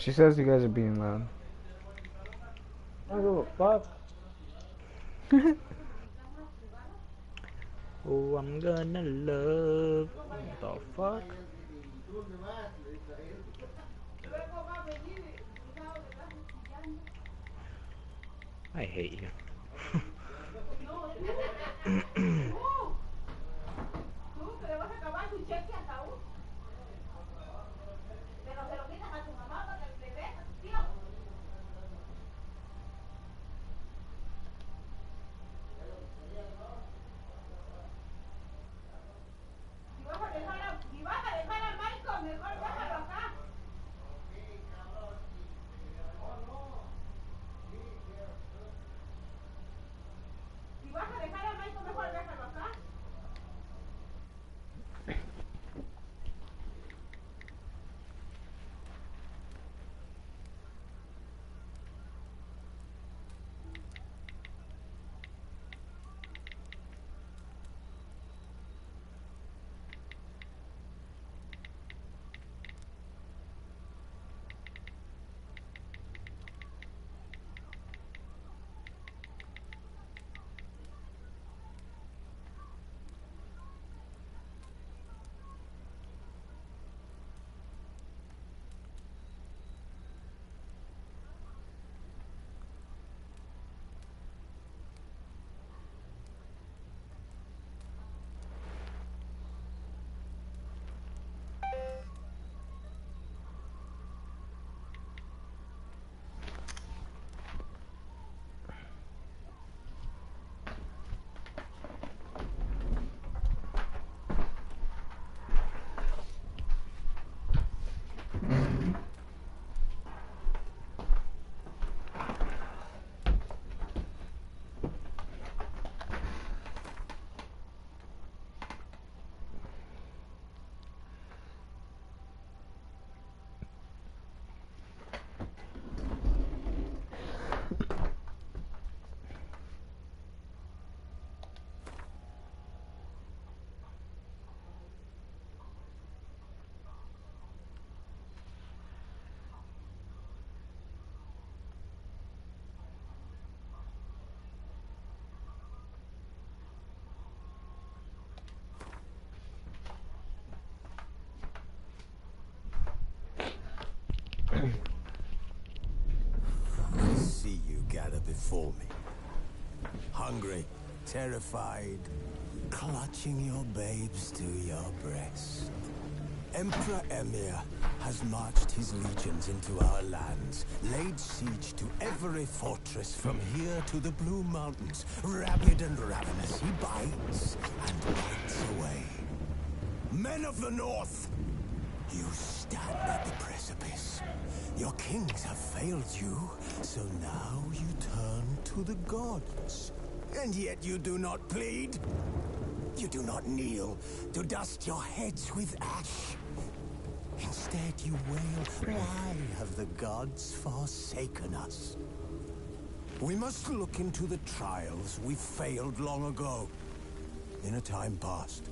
She says you guys are being loud. I don't give a fuck. Oh, I'm gonna love. What the fuck? I hate you. I see you gather before me. Hungry, terrified, clutching your babes to your breast. Emperor Emir has marched his legions into our lands, laid siege to every fortress from here to the Blue Mountains. Rabid and ravenous, he bites and bites away. Men of the North, you stand at the precipice. Your kings have failed you, so now you turn to the gods. And yet you do not plead. You do not kneel to dust your heads with ash. Instead you wail, why have the gods forsaken us? We must look into the trials we failed long ago. In a time past,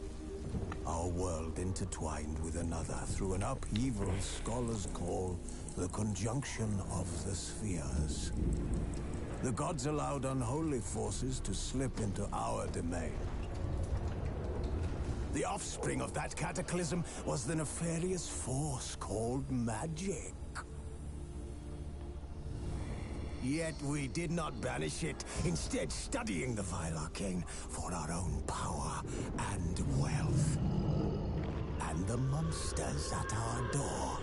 our world intertwined with another through an upheaval scholars call the conjunction of the spheres. The gods allowed unholy forces to slip into our domain. The offspring of that cataclysm was the nefarious force called magic. Yet we did not banish it, instead studying the vile arcane for our own power and wealth. And the monsters at our door,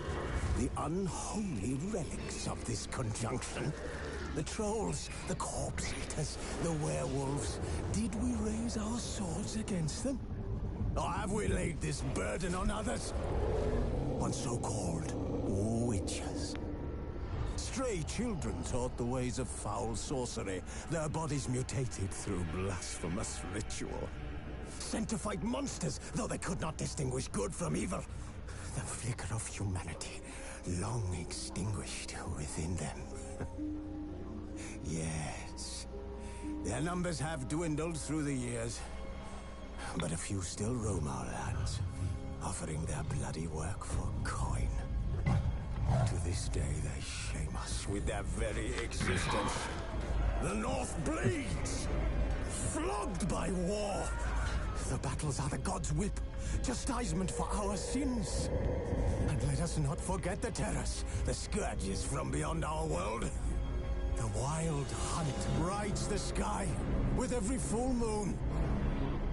the unholy relics of this conjunction. The trolls, the corpse eaters, the werewolves. Did we raise our swords against them? Or have we laid this burden on others? On so-called witches. Stray children taught the ways of foul sorcery, their bodies mutated through blasphemous ritual. Sent to fight monsters, though they could not distinguish good from evil. The flicker of humanity, long extinguished within them. Yes, their numbers have dwindled through the years, but a few still roam our lands, offering their bloody work for coin. To this day, they shame us with their very existence. The North bleeds, flogged by war. The battles are the gods' whip, chastisement for our sins. And let us not forget the terrors, the scourges from beyond our world. The wild hunt rides the sky with every full moon.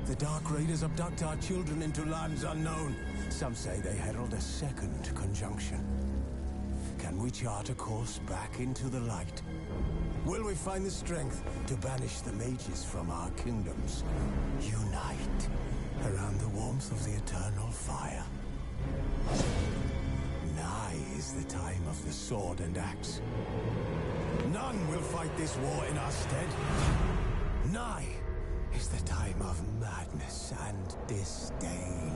The Dark Raiders abduct our children into lands unknown. Some say they herald a second conjunction. Can we chart a course back into the light? Will we find the strength to banish the mages from our kingdoms? Unite around the warmth of the eternal fire. Nigh is the time of the sword and axe. None will fight this war in our stead. Nigh is the time of madness and disdain.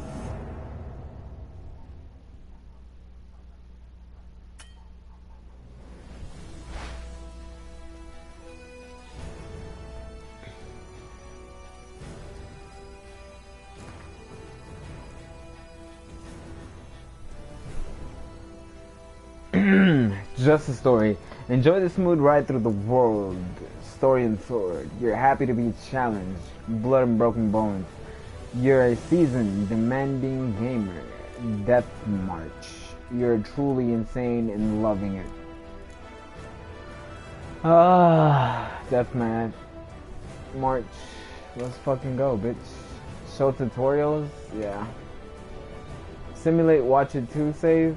Just a story. Enjoy the smooth ride through the world. Story and sword. You're happy to be challenged. Blood and broken bones. You're a seasoned, demanding gamer. Death March. You're truly insane and loving it. Death March. Let's fucking go, bitch. Show tutorials? Yeah. Simulate watch it 2 save?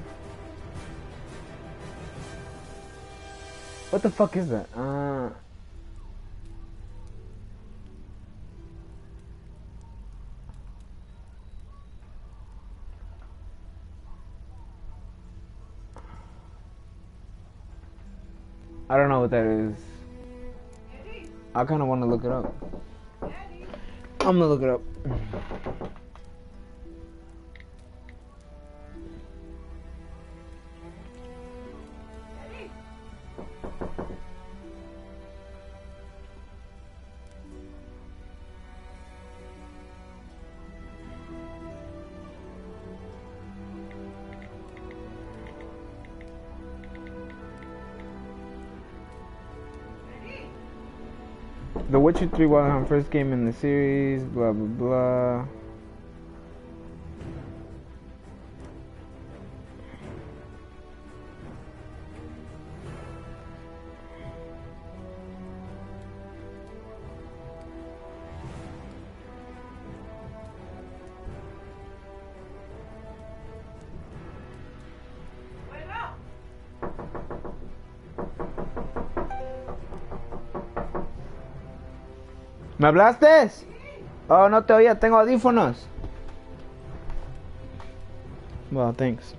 What the fuck is that? I don't know what that is. I kind of want to look it up. I'm gonna look it up. The Witcher 3 Wild first game in the series, blah blah blah. ¿Me hablaste? Oh, no te oía, tengo audífonos. Well, thanks.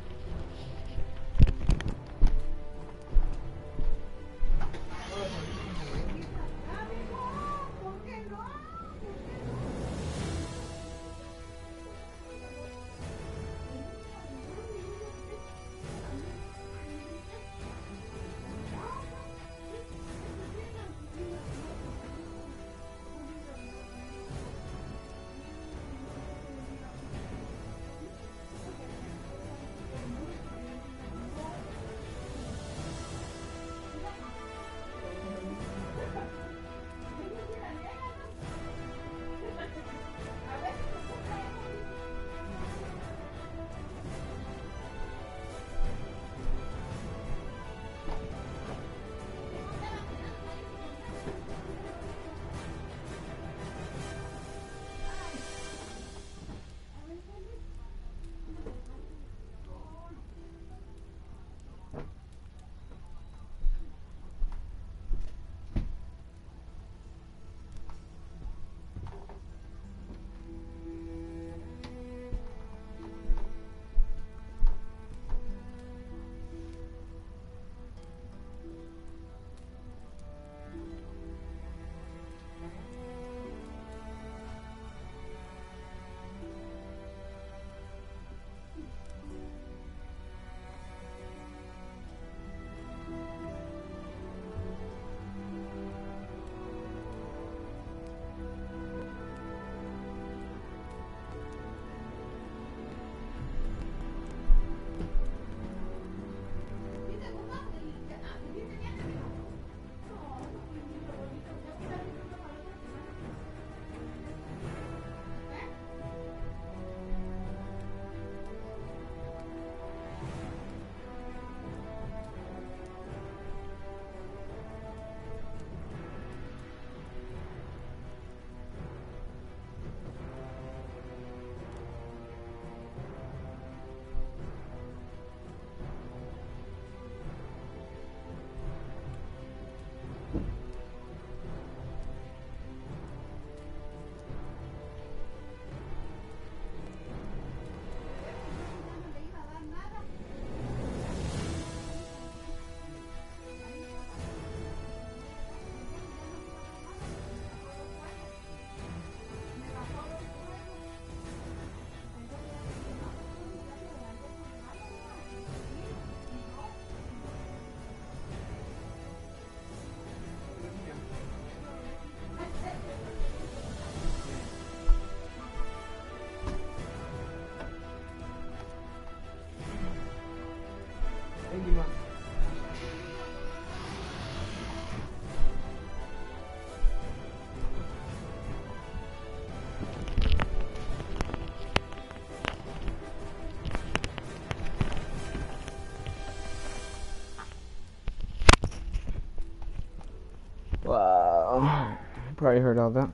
Probably heard all that.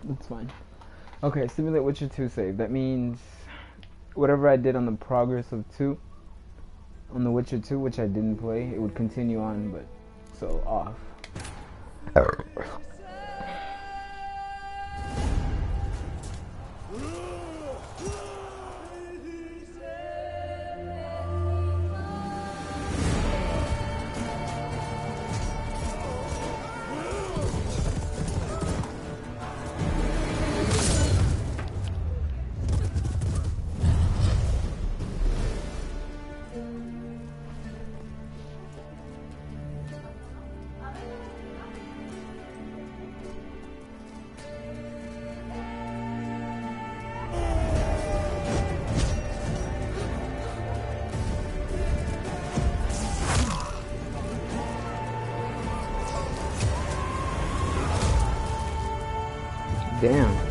That's fine. Okay, simulate Witcher 2 save. That means whatever I did on the progress of 2, on the Witcher 2, which I didn't play, it would continue on, but so off. Damn.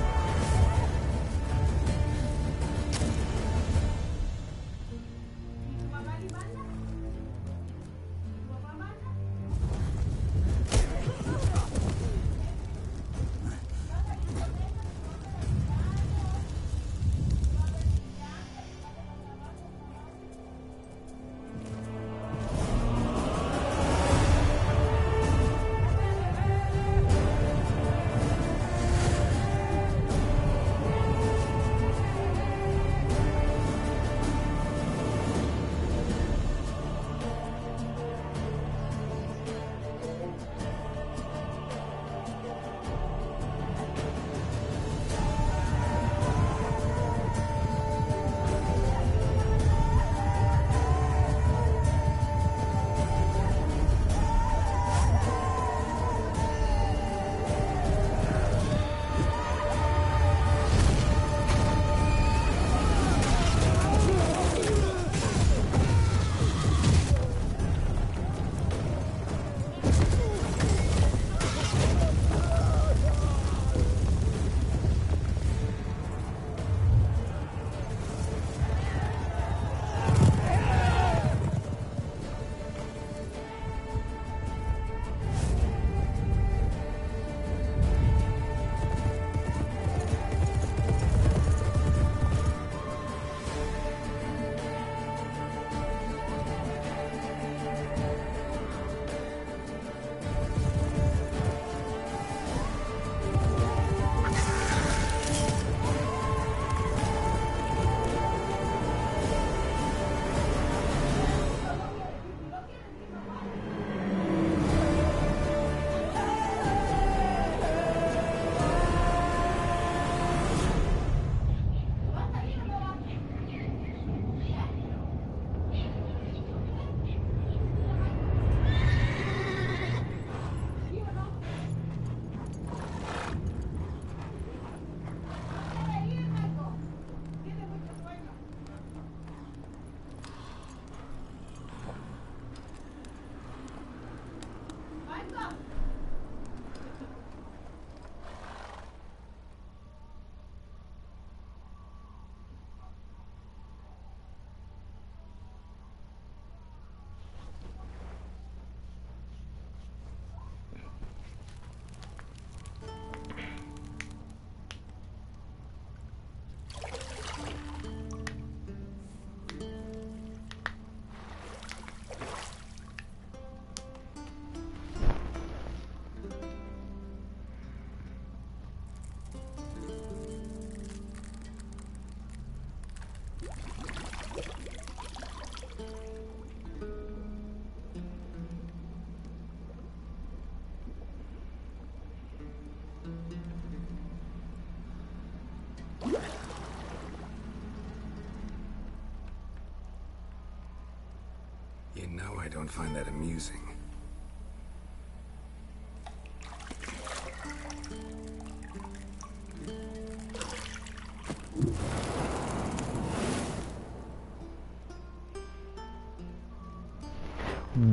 You know I don't find that amusing.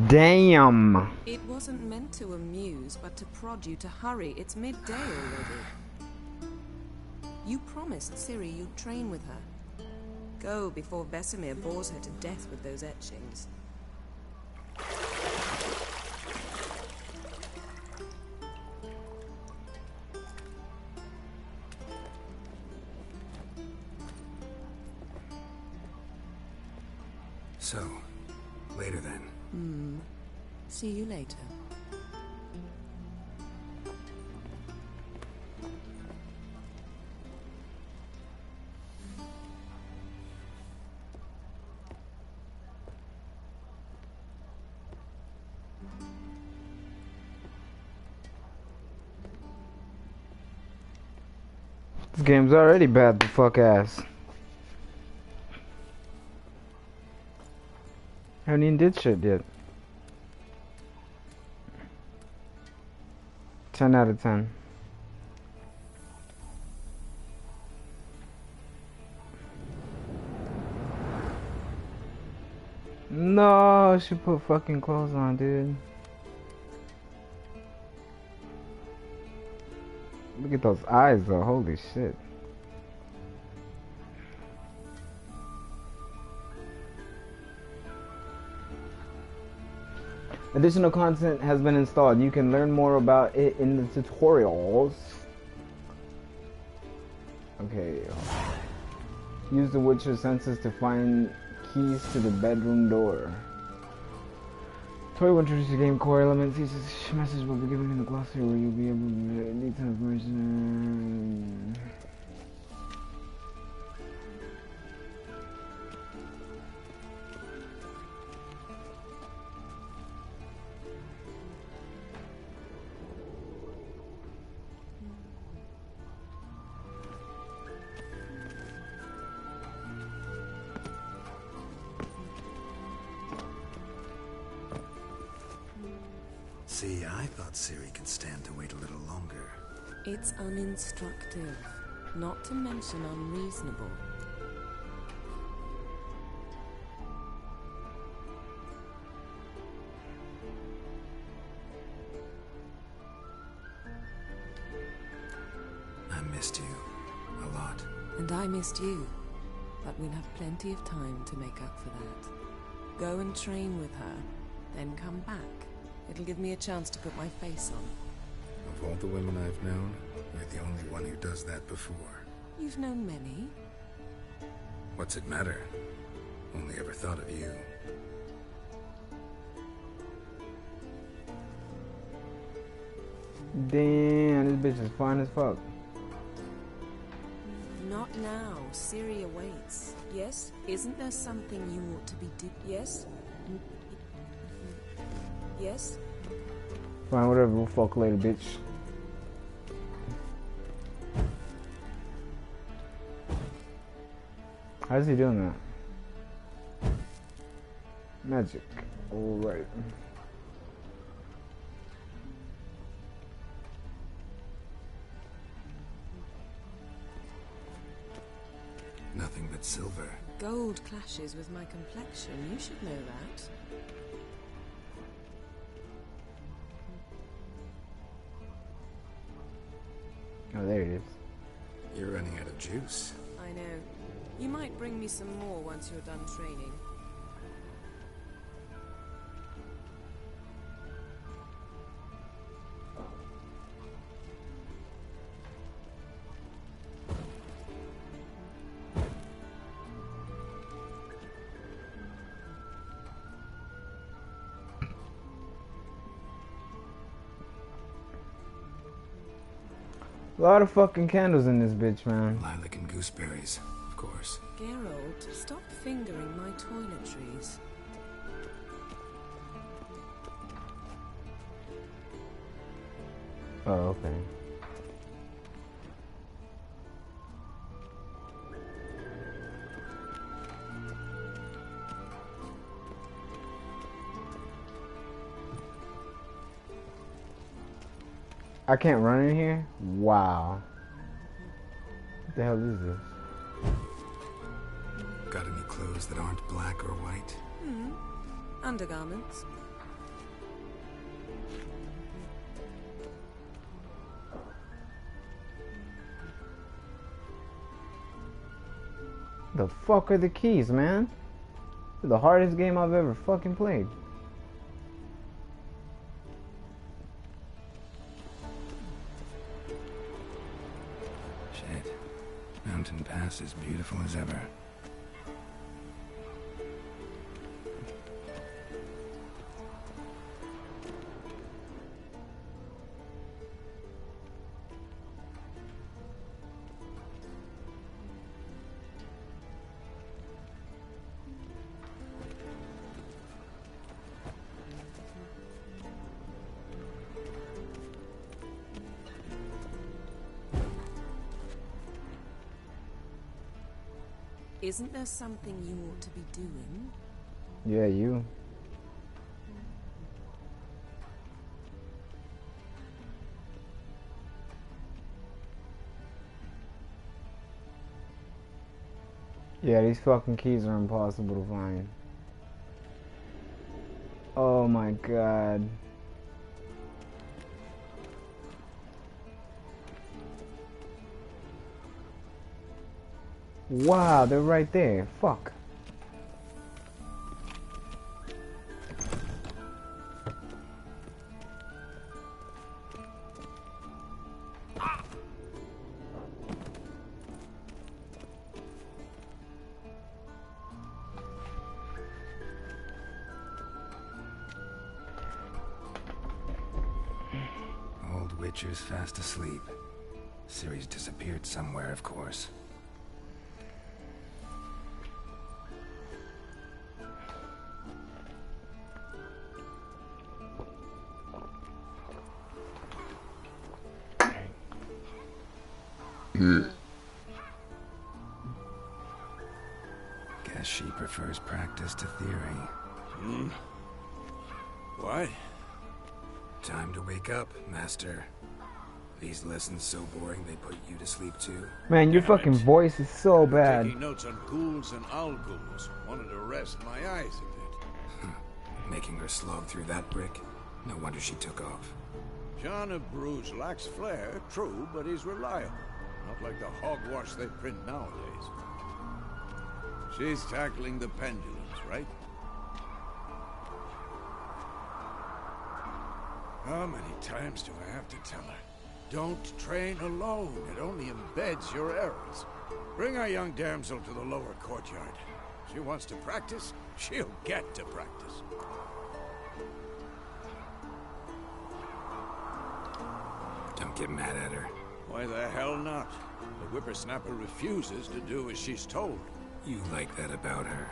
Damn. It wasn't meant to amuse, but to prod you to hurry. It's midday already. You promised Ciri you'd train with her. Go before Vesemir bores her to death with those etchings. So, later then. See you later. This game's already bad the fuck ass. Haven't even did shit yet. 10 out of 10. No, she put fucking clothes on, dude. Look at those eyes though, holy shit. Additional content has been installed. You can learn more about it in the tutorials. Okay. Use the Witcher senses to find keys to the bedroom door. Tutorial will introduce the game core elements. Each message will be given in the glossary where you'll be able to read some information. See, I thought Ciri could stand to wait a little longer. It's uninstructive, not to mention unreasonable. I missed you. A lot. And I missed you. But we'll have plenty of time to make up for that. Go and train with her, then come back. It'll give me a chance to put my face on. Of all the women I've known, you're the only one who does that before. You've known many. What's it matter? Only ever thought of you. Damn, this bitch is fine as fuck. Not now. Ciri awaits. Yes? Isn't there something you ought to be Yes? Yes? Fine, whatever, we'll fuck later, bitch. How's he doing that? Magic. Alright. Nothing but silver. Gold clashes with my complexion. You should know that. Oh, there it is. You're running out of juice. I know. You might bring me some more once you're done training. A lot of fucking candles in this bitch, man. Lilac and gooseberries, of course. Geralt, stop fingering my toiletries. Oh, okay. I can't run in here? Wow. What the hell is this? Got any clothes that aren't black or white? Undergarments. The fuck are the keys, man? This is the hardest game I've ever fucking played. Shit. Mountain Pass is beautiful as ever. Isn't there something you ought to be doing? Yeah, you. Yeah, these fucking keys are impossible to find. Oh my god. Wow, they're right there. Fuck. Old Witcher's fast asleep. Ciri's disappeared somewhere, of course. Guess she prefers practice to theory. What? Time to wake up, Master. These lessons so boring they put you to sleep too. Man, your fucking voice is so bad. Taking notes on ghouls and owl ghouls. Wanted to rest my eyes a bit. Making her slog through that brick? No wonder she took off. John of Bruges lacks flair, true, but he's reliable. Not like the hogwash they print nowadays. She's tackling the pendulums, right? How many times do I have to tell her? Don't train alone. It only embeds your errors. Bring our young damsel to the lower courtyard. She wants to practice, she'll get to practice. Don't get mad at her. Why the hell not? The whippersnapper refuses to do as she's told. You like that about her.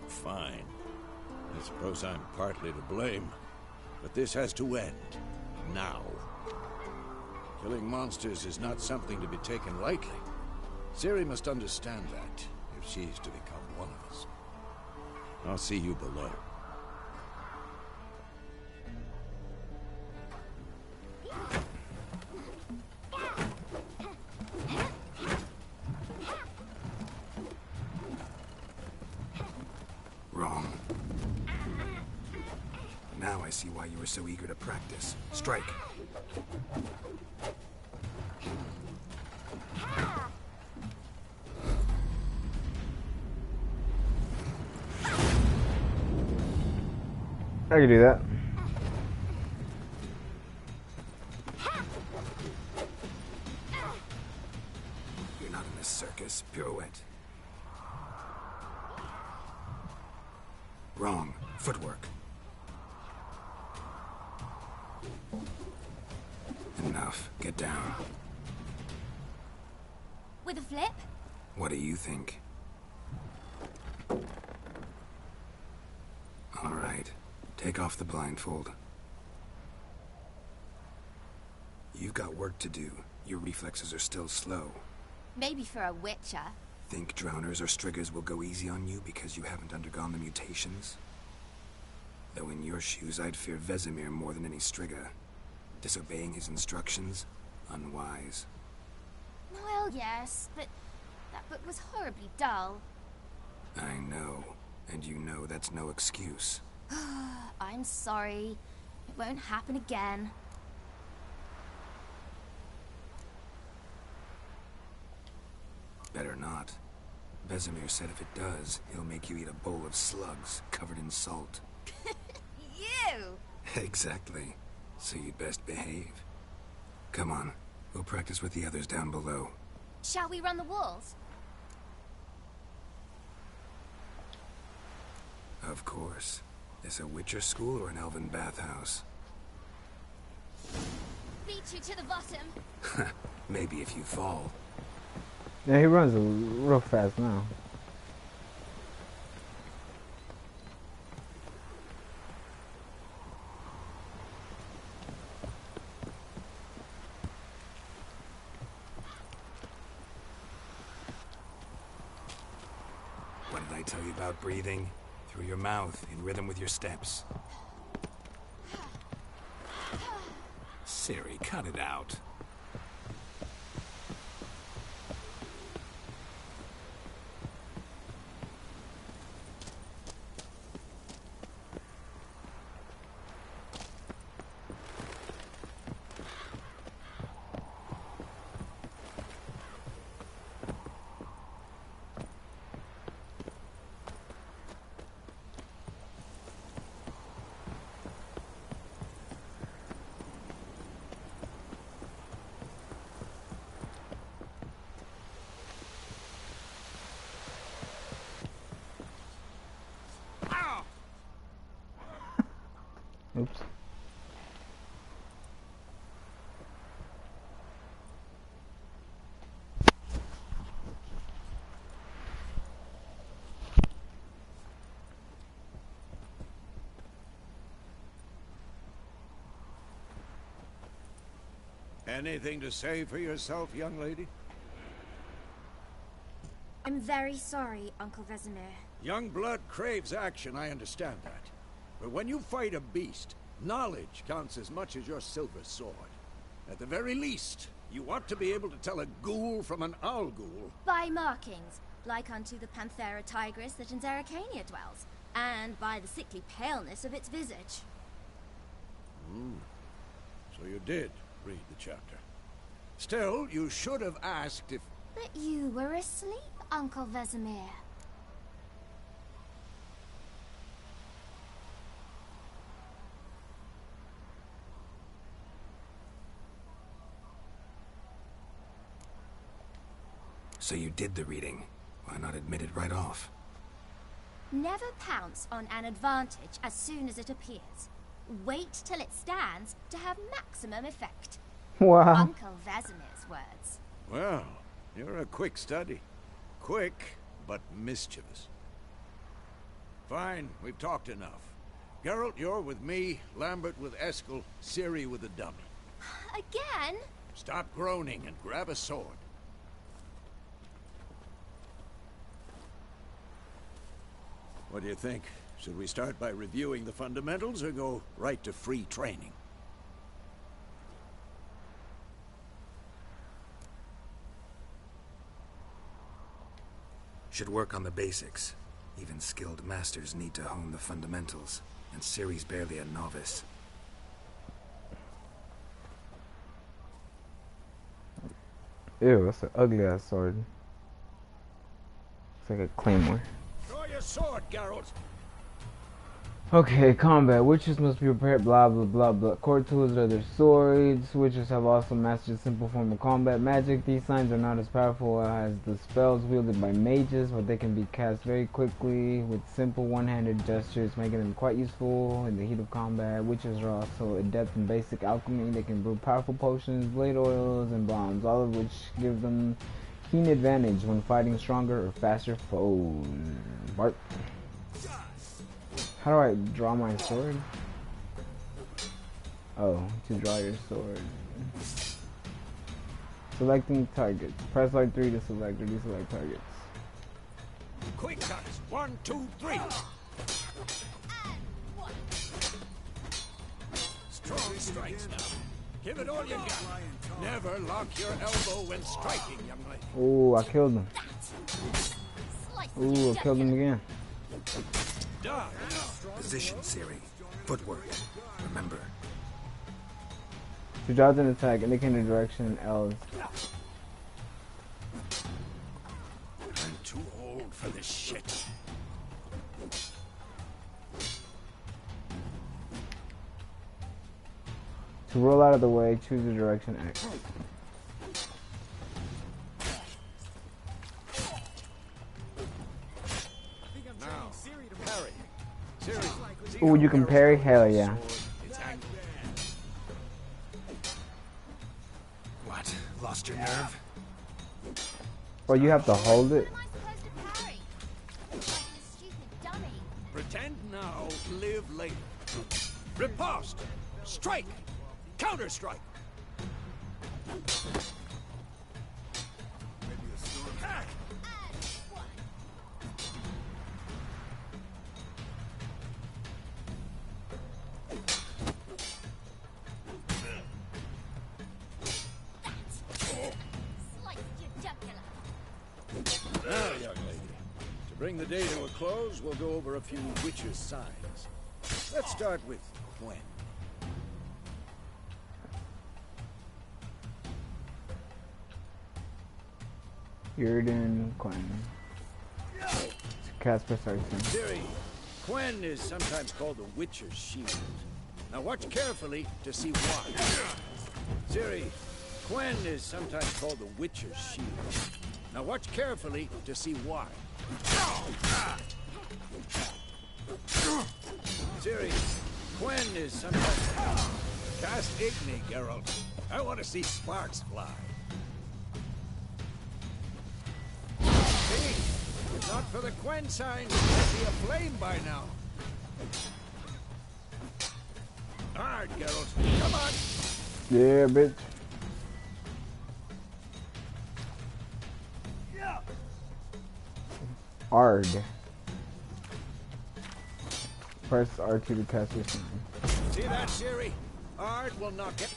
Fine. I suppose I'm partly to blame. But this has to end. Now. Killing monsters is not something to be taken lightly. Ciri must understand that, if she's to become one of us. I'll see you below. Wrong. Now I see why you were so eager to practice. Strike. I can do that. You're not in this circus. Pirouette. Wrong. Footwork. Enough. Get down. With a flip? What do you think? All right. Take off the blindfold. You've got work to do. Your reflexes are still slow. Maybe for a witcher. Think drowners or striggers will go easy on you because you haven't undergone the mutations? Though in your shoes, I'd fear Vesemir more than any strigger. Disobeying his instructions? Unwise. Well, yes, but that book was horribly dull. I know. And you know that's no excuse. I'm sorry. It won't happen again. Better not. Vesemir said if it does, he'll make you eat a bowl of slugs covered in salt. You! Exactly. So you'd best behave. Come on. We'll practice with the others down below. Shall we run the walls? Of course. This a Witcher school or an elven bathhouse? Beat you to the bottom. Maybe if you fall. Yeah, he runs real fast now. did I tell you about breathing? Through your mouth, in rhythm with your steps. Ciri, cut it out. Oops. Anything to say for yourself, young lady? I'm very sorry, Uncle Vesemir. Young blood craves action, I understand that. But when you fight a beast, knowledge counts as much as your silver sword. At the very least, you ought to be able to tell a ghoul from an owl ghoul. By markings, like unto the Panthera tigris that in Zerrikania dwells, and by the sickly paleness of its visage. So you did read the chapter. Still, you should have asked if... But you were asleep, Uncle Vesemir. So you did the reading. Why not admit it right off? Never pounce on an advantage as soon as it appears. Wait till it stands to have maximum effect. Wow. Uncle Vesemir's words. Well, you're a quick study. Quick, but mischievous. Fine, we've talked enough. Geralt, you're with me, Lambert with Eskel, Ciri with the dummy. Again? Stop groaning and grab a sword. What do you think? Should we start by reviewing the fundamentals or go right to free training? Should work on the basics. Even skilled masters need to hone the fundamentals, and Ciri's barely a novice. Ew, that's an ugly ass sword. It's like a claymore. Draw your sword, Geralt! Okay, combat. Witches must be prepared, blah blah blah blah. Core tools are their swords. Witches have also mastered a simple form of combat magic. These signs are not as powerful as the spells wielded by mages, but they can be cast very quickly with simple one-handed gestures, making them quite useful in the heat of combat. Witches are also adept in basic alchemy. They can brew powerful potions, blade oils, and bombs, all of which give them keen advantage when fighting stronger or faster foes. Bark. How do I draw my sword? Oh, to draw your sword. Selecting targets. Press like 3 to select or deselect targets. Quick cuts! 1, 2, 3! Strong strikes now. Give it all you got. Never lock your elbow when striking, young lady. Oh, I killed him. Ooh, I killed him again. Done. Position, Ciri. Footwork. Remember. To dodge an attack, indicate the direction L. I'm too old for this shit. To roll out of the way, choose the direction X. Now, parry. Ciri. Ooh, you can parry? Hell yeah. What? Lost your nerve? Or you have to hold it? What am I supposed to parry? Like a stupid dummy. Pretend now, live later. Riposte! Strike! Counter-strike! bring the day to a close, we'll go over a few witches' signs. Let's start with Gwen. Yrden Quinn. Casper Sarkson. Ciri, Gwen is sometimes called the Witcher's Shield. Now watch carefully to see why. Ciri, Gwen is sometimes called the Witcher's Shield. Now watch carefully to see why. Ciri, Gwen is sometimes... Cast Igni, Geralt. I want to see sparks fly. See? If not for the Gwen sign, you'd be aflame by now. Hard, Geralt. Come on! Yeah, bitch. Ard. Press R2 to cast your sign. See that, Ciri? Ard will knock it.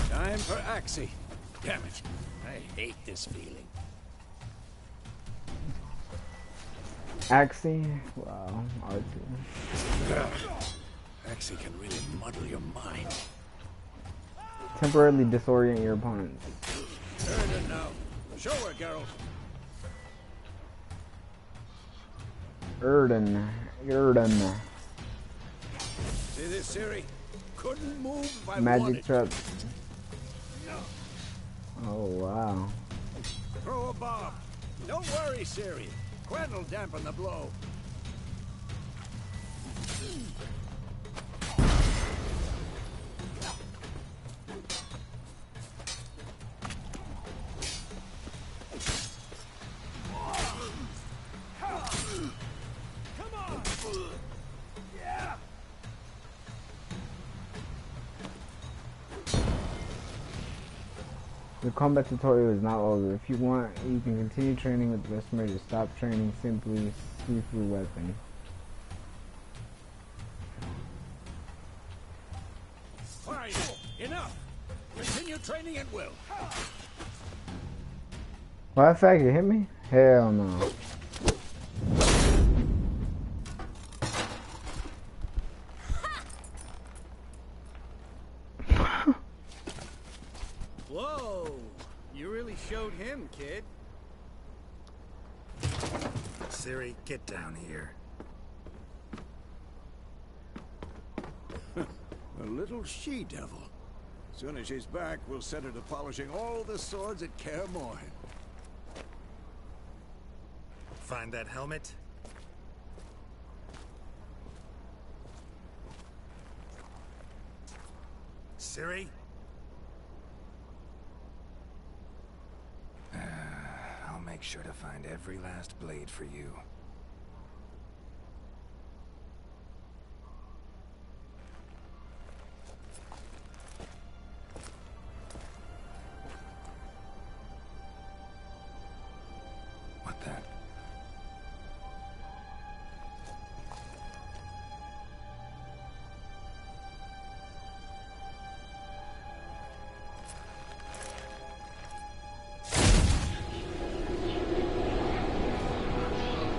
Time for Axii. Damn it. I hate this feeling. Axii? Wow, R2. Axii can really muddle your mind. Temporarily disorient your opponents. Yrden now. Show her, Geralt. Yrden. See this, Ciri? Couldn't move if I Magic wanted. trap. Oh, wow. Throw a bomb. Don't worry, Ciri. Gwen will dampen the blow. The combat tutorial is not over. If you want, you can continue training with Vesemir to stop training simply Sifu weapon. Fine. Enough. Continue training at will. Why the fact you hit me? Hell no. Whoa! You really showed him, kid. Ciri, get down here. A little she-devil. Soon as she's back, we'll set her to polishing all the swords at Kaer Morhen. Find that helmet? Ciri? I'll make sure to find every last blade for you. What the?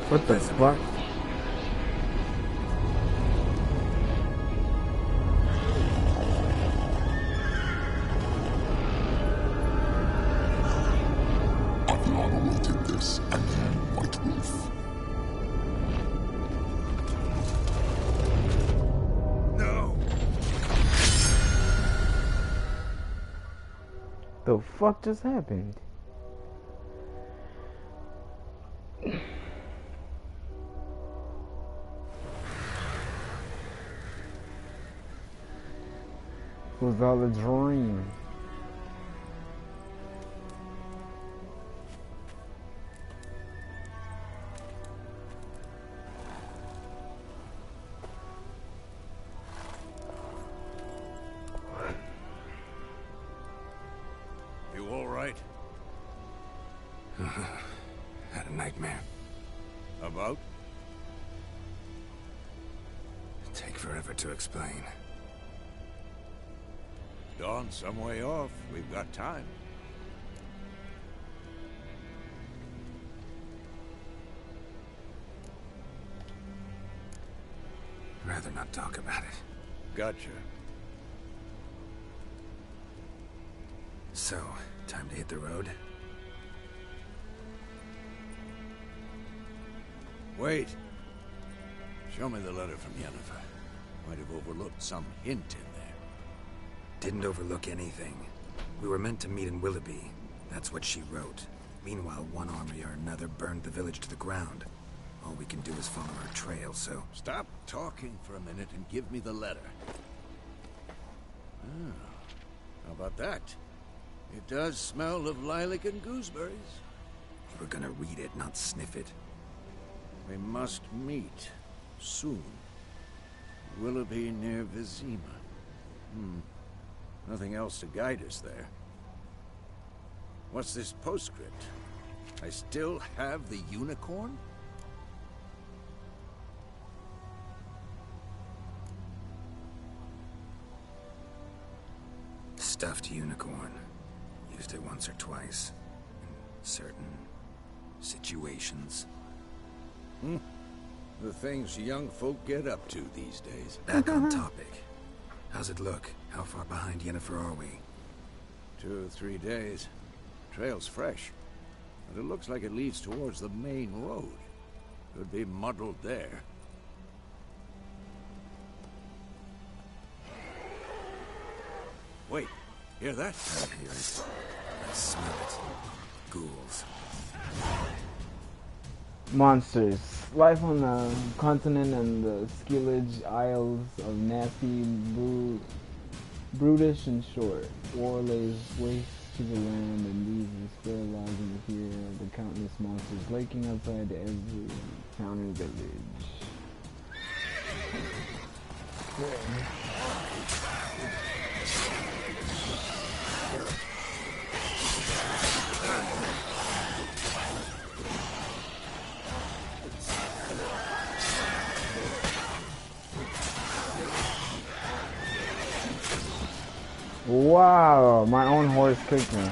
What the fuck? Aviana will take this, and then White Wolf. No! The fuck just happened? Was all a dream? You all right? Had a nightmare. About? Take forever to explain. Dawn's some way off. We've got time. not talk about it. Gotcha. So, time to hit the road? Wait. Show me the letter from Yennefer. Might have overlooked some hint in there. Didn't overlook anything. We were meant to meet in Willoughby. That's what she wrote. Meanwhile, one army or another burned the village to the ground. All we can do is follow her trail, so... Stop talking for a minute and give me the letter. Ah, how about that? It does smell of lilac and gooseberries. You were gonna read it, not sniff it. We must meet. Soon. Willoughby near Vizima. Nothing else to guide us there. What's this postscript? I still have the unicorn? Stuffed unicorn. Used it once or twice. In certain situations. The things young folk get up to these days. Back on topic. How's it look? How far behind Yennefer are we? 2 or 3 days. Trail's fresh. But it looks like it leads towards the main road. Could be muddled there. Wait, hear that? I hear it. I smell it. Ghouls. Monsters. Life on the continent and the Skillage Isles of nasty, brutish, and short. War lays waste to the land and leaves the spare lives in the fear of the countless monsters lurking outside every town and village. Wow, my own horse kicked me.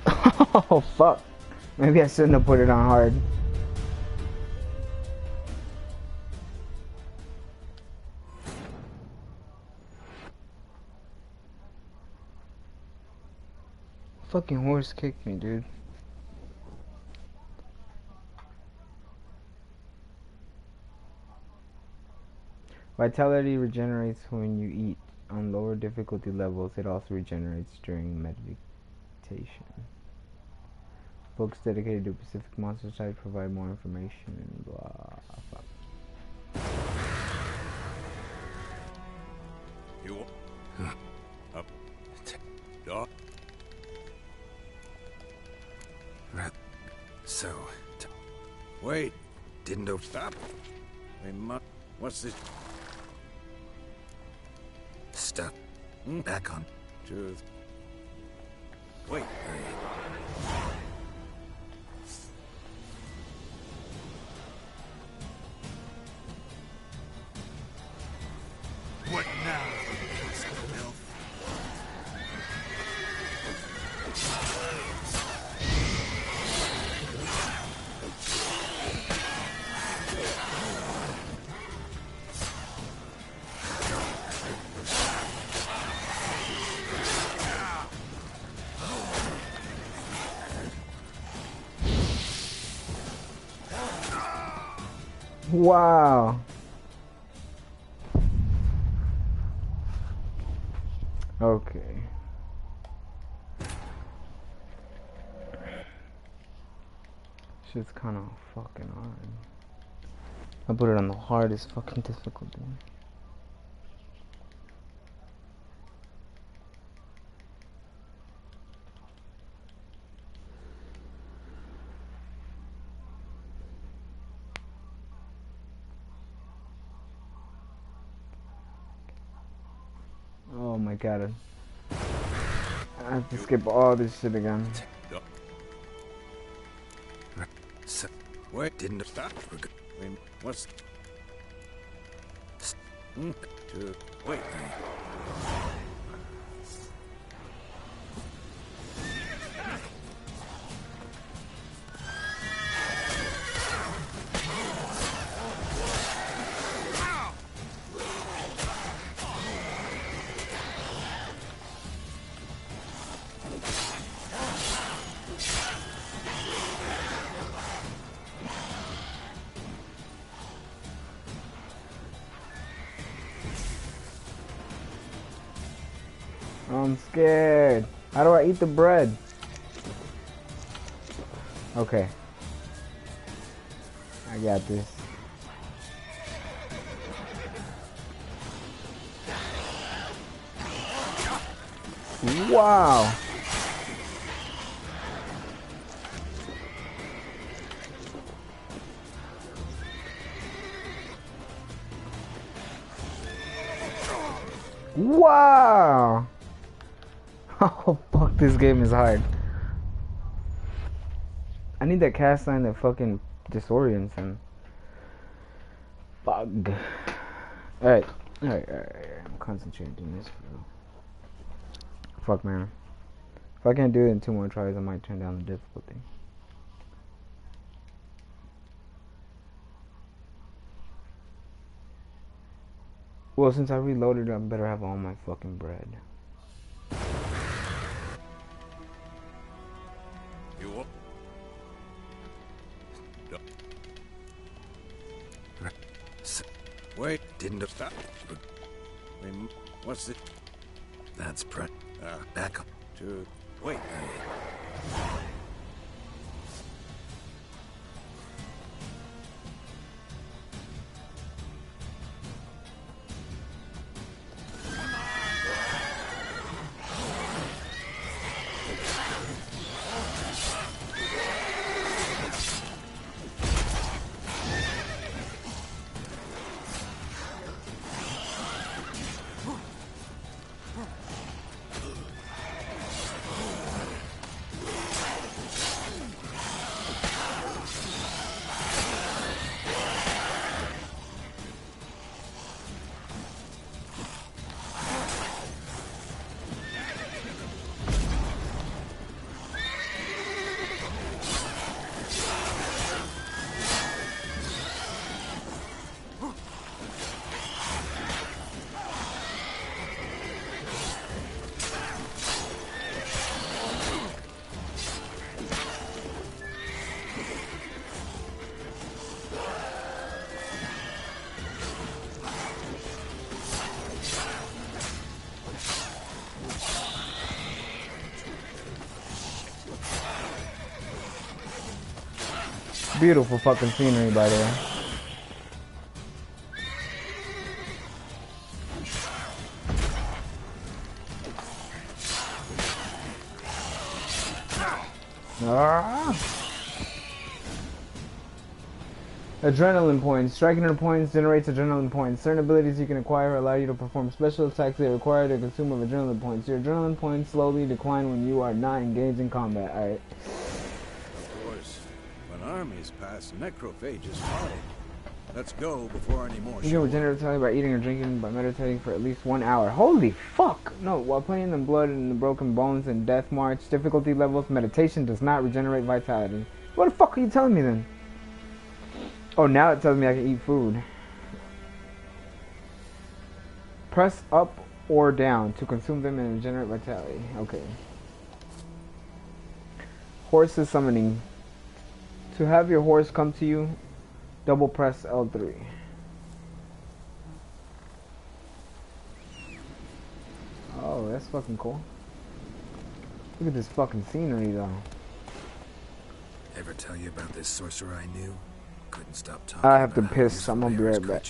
Oh fuck. Maybe I shouldn't have put it on hard. Fucking horse kicked me, dude. Vitality regenerates when you eat. On lower difficulty levels, it also regenerates during meditation. Books dedicated to a specific monster type provide more information and blah. Fuck. You up? Dog. So, wait. Didn't stop. We must. What's this? Stuff. Back on. Truth. Wait. What now? Wow. Okay. Shit's kind of fucking hard. I put it on the hardest fucking difficulty. Oh my god. I have to skip all this shit again. Wait, didn't stop. What's... Wait. I'm scared. How do I eat the bread? Okay. I got this. Wow. Wow. Oh fuck, this game is hard. I need that cast sign that fucking disorients him. Bug. Alright. Alright. I'm concentrating on this. Fuck, man. If I can't do it in 2 more tries, I might turn down the difficulty. Well, since I reloaded, I better have all my fucking bread. You wait, Didn't stop. What's it? That's back up. To wait. Beautiful fucking scenery, by the way. Adrenaline points. Striking her points generates adrenaline points. Certain abilities you can acquire allow you to perform special attacks that require the consume of adrenaline points. Your adrenaline points slowly decline when you are not engaged in combat. Alright. Of course, when armies pass, necrophages follow. Let's go before any more. You can regenerate time by eating or drinking by meditating for at least 1 hour. Holy fuck! No, while playing the blood and the broken bones and death march difficulty levels, meditation does not regenerate vitality. What the fuck are you telling me then? Oh, now it tells me I can eat food. Press up or down to consume them and regenerate vitality. Okay. Horses summoning. To have your horse come to you, double press L3. Oh, that's fucking cool. Look at this fucking scenery though. Ever tell you about this sorcerer I knew? Couldn't stop talking. I have to piss. I'm gonna be right back.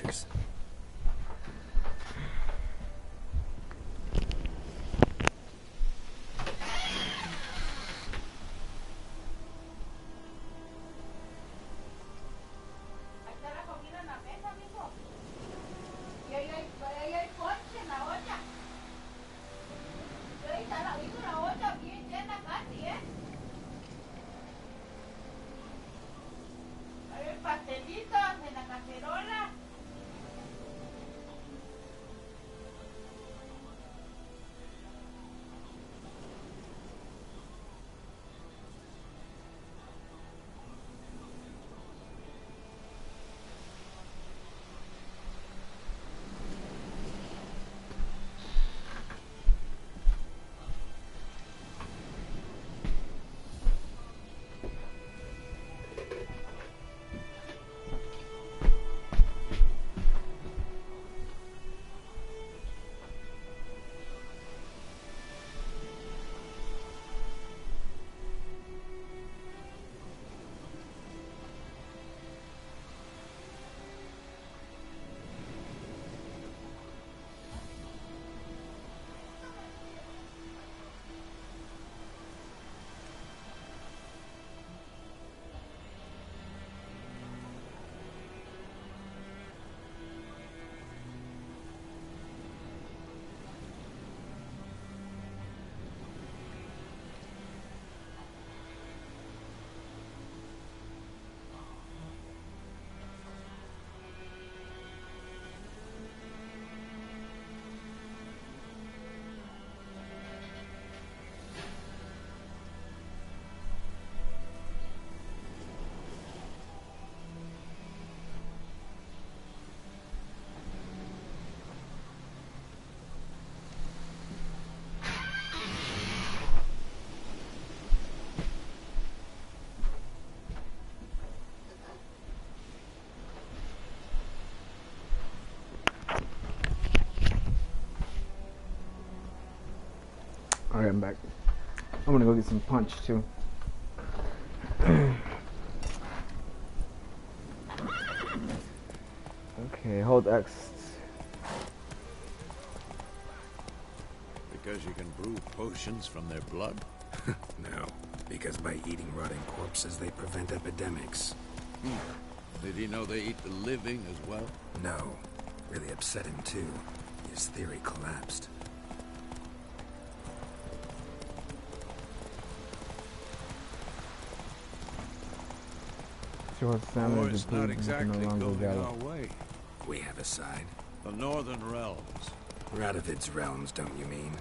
Alright, I'm back. I'm gonna go get some punch too. Okay, hold X. Because you can brew potions from their blood? No, because by eating rotting corpses, they prevent epidemics. Did he know they eat the living as well? No. Really upset him, too. His theory collapsed. Sure, Sam War is is the not no exactly longer going valid. our way. We have a side. The Northern Realms. Radovid's realms, don't you mean?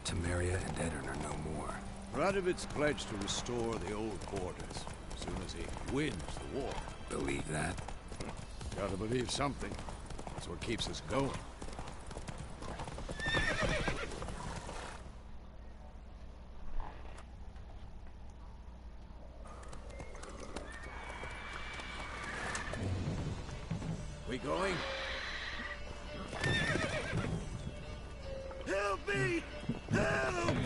Temeria and Edirn are no more. Radovid's pledged to restore the old quarters as soon as he wins the war. Believe that? Gotta believe something. That's what keeps us going. We going? Help me! Help!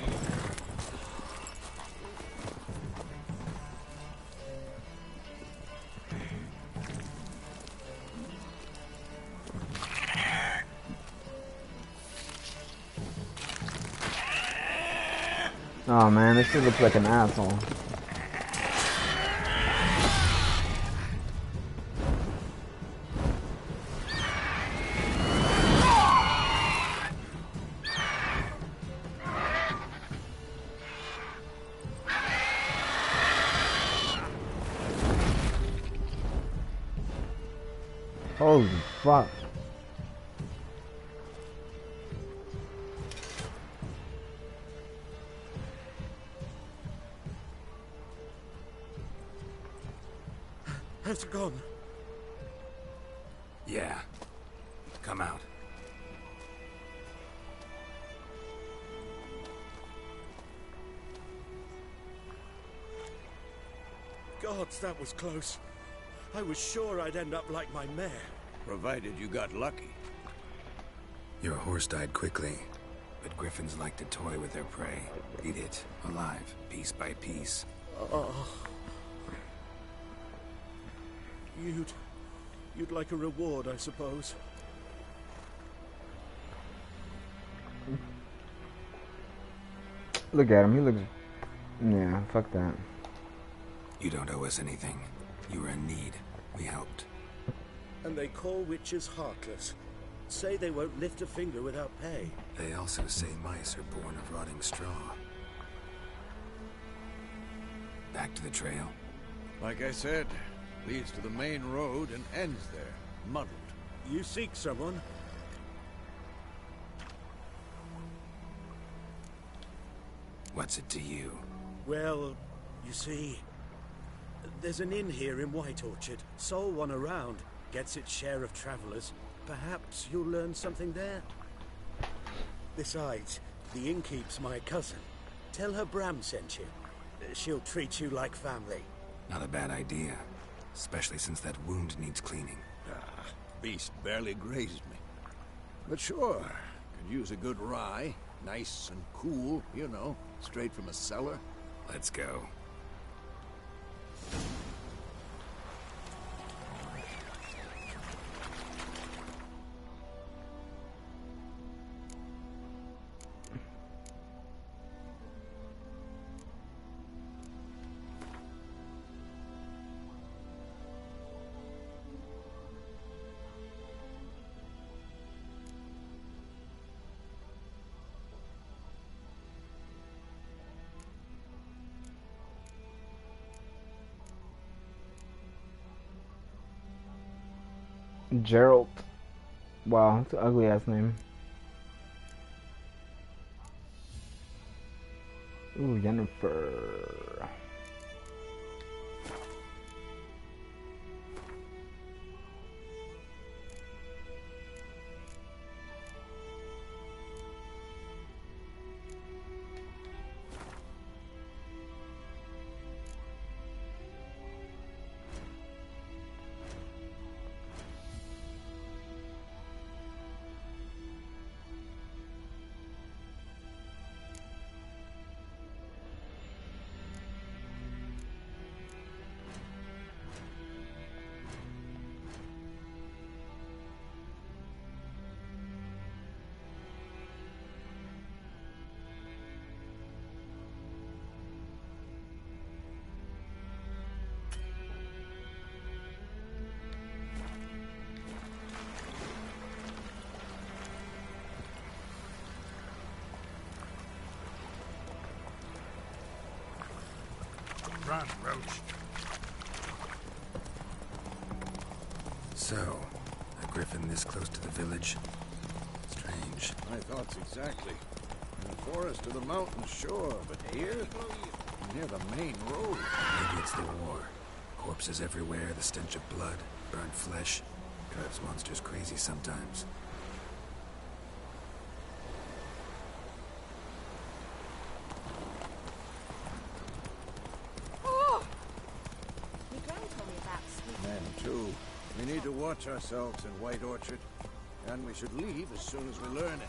Oh man, this shit looks like an asshole. Holy fuck. Has it gone? Yeah. Come out. Gods, that was close. I was sure I'd end up like my mare. Provided you got lucky. Your horse died quickly, but griffins like to toy with their prey. Eat it, alive, piece by piece. Oh. You'd like a reward, I suppose. Look at him, he looks... Yeah, fuck that. You don't owe us anything. You were in need. We helped. And they call witches heartless. Say they won't lift a finger without pay. They also say mice are born of rotting straw. Back to the trail. Like I said, leads to the main road and ends there, muddled. You seek someone? What's it to you? Well, you see, there's an inn here in White Orchard. Sole one around. Gets its share of travelers. Perhaps you'll learn something there. Besides, the innkeep's my cousin. Tell her Bram sent you. She'll treat you like family. Not a bad idea. Especially since that wound needs cleaning. Beast barely grazed me. But sure, could use a good rye. Nice and cool, you know, straight from a cellar. Let's go. Geralt. Wow, that's an ugly ass name. Ooh, Yennefer. Run, Roach. So, a griffin this close to the village? Strange. My thoughts exactly. In the forest or the mountain, sure, but here? Near the main road. Maybe it's the war. Corpses everywhere, the stench of blood, burnt flesh. Drives monsters crazy sometimes. Men, too. We need to watch ourselves in White Orchard. And we should leave as soon as we learn it.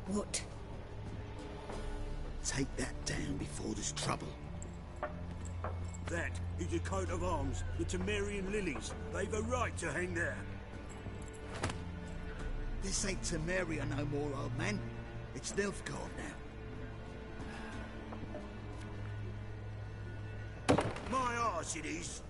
What? Take that down before there's trouble. That is a coat of arms, the Temerian lilies. They've a right to hang there. This ain't Temeria no more, old man. It's Nilfgaard now. My arse it is.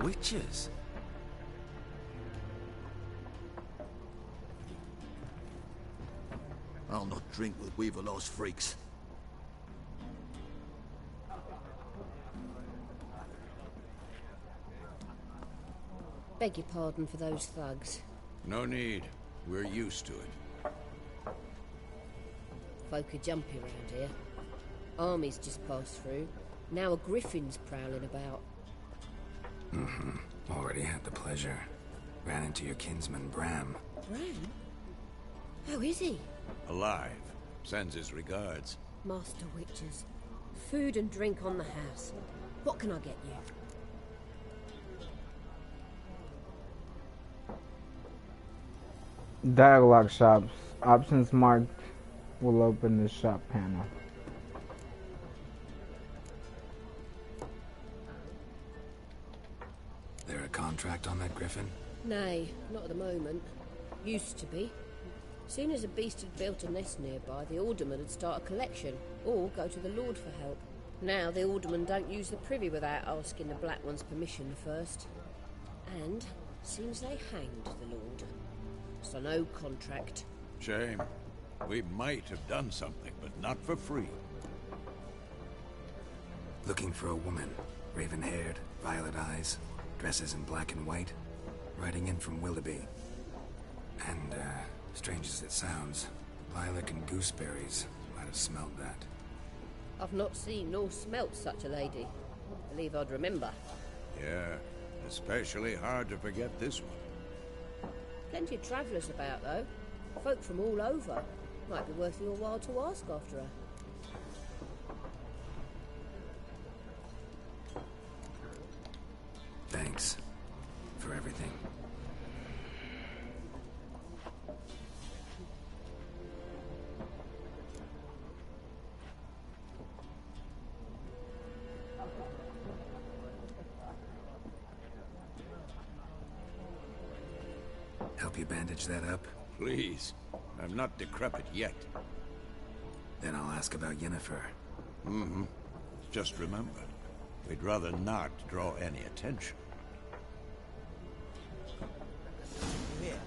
Witches? I'll not drink with Weaverlost freaks. Beg your pardon for those thugs. No need. We're used to it. Folk are jumpy around here. Armies just passed through. Now a griffin's prowling about. Mm-hmm. Already had the pleasure. Ran into your kinsman, Bram. Bram? How is he? Alive. Sends his regards. Master Witches. Food and drink on the house. What can I get you? Dialogue shops. Options marked will open the shop panel. There a contract on that griffin? Nay, not at the moment. Used to be. Soon as a beast had built a nest nearby, the alderman would start a collection, or go to the Lord for help. Now the alderman don't use the privy without asking the Black One's permission first. And seems they hanged the Lord. So no contract. Shame. We might have done something, but not for free. Looking for a woman. Raven-haired, violet eyes, dresses in black and white. Riding in from Willoughby. And, strange as it sounds, lilac and gooseberries might have smelled that. I've not seen nor smelt such a lady. Believe I'd remember. Yeah, especially hard to forget this one. Plenty of travellers about, though. Folk from all over. Might be worth your while to ask after her. Thanks for everything. Help you bandage that up? Please. I'm not decrepit yet. Then I'll ask about Yennefer. Mm-hmm. Just remember, we'd rather not draw any attention. Here,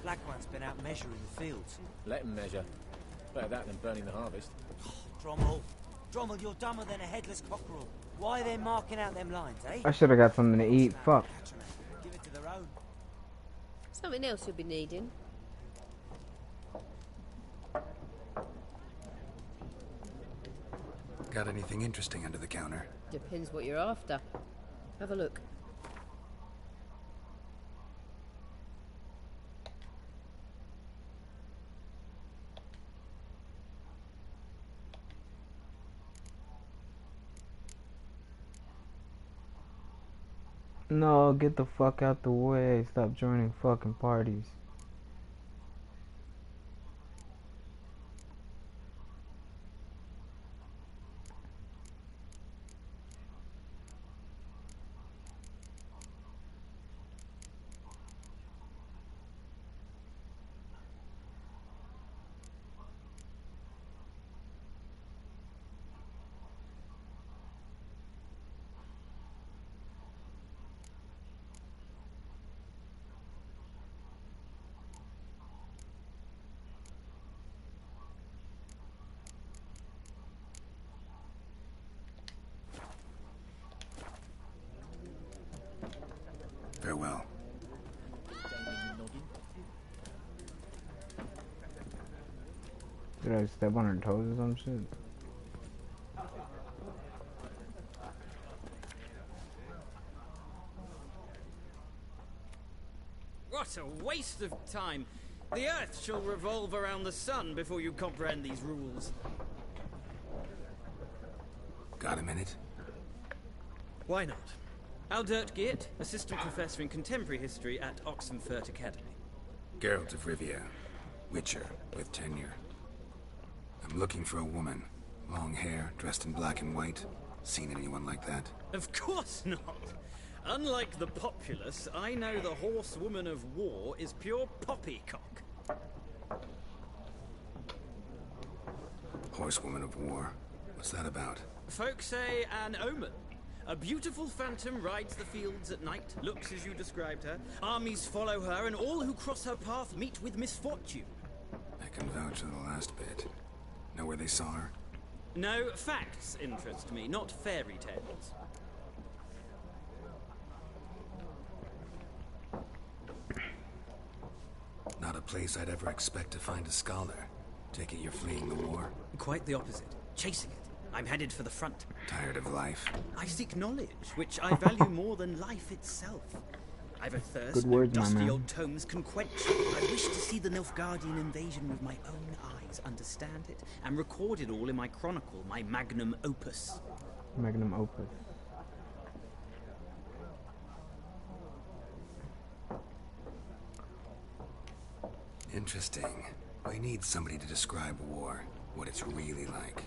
Black One's been out measuring the fields. Let him measure. Better that than burning the harvest. Drommel, you're dumber than a headless cockerel. Why are they marking out them lines, eh? I should have got something to eat. Fuck. Give it to their own. Something else you'll be needing. Got anything interesting under the counter? Depends what you're after. Have a look. No, get the fuck out the way. Stop joining fucking parties. Farewell. Did I step on her toes or some shit? What a waste of time. The Earth shall revolve around the sun before you comprehend these rules. Got a minute? Why not? Aldert Geert, Assistant Professor in Contemporary History at Oxenfurt Academy. Geralt of Rivia. Witcher, with tenure. I'm looking for a woman. Long hair, dressed in black and white. Seen anyone like that? Of course not. Unlike the populace, I know the horsewoman of war is pure poppycock. Horsewoman of war? What's that about? Folk say an omen. A beautiful phantom rides the fields at night, looks as you described her. Armies follow her, and all who cross her path meet with misfortune. I can vouch for the last bit. Know where they saw her? No, facts interest me, not fairy tales. Not a place I'd ever expect to find a scholar. Take it you're fleeing the war? Quite the opposite. Chasing it. I'm headed for the front. Tired of life? I seek knowledge, which I value more than life itself. I've a thirst Good words, no my dusty man. old tomes can quench. I wish to see the Nilfgaardian invasion with my own eyes, understand it, and record it all in my chronicle, my magnum opus. Magnum opus. Interesting. We need somebody to describe war, what it's really like.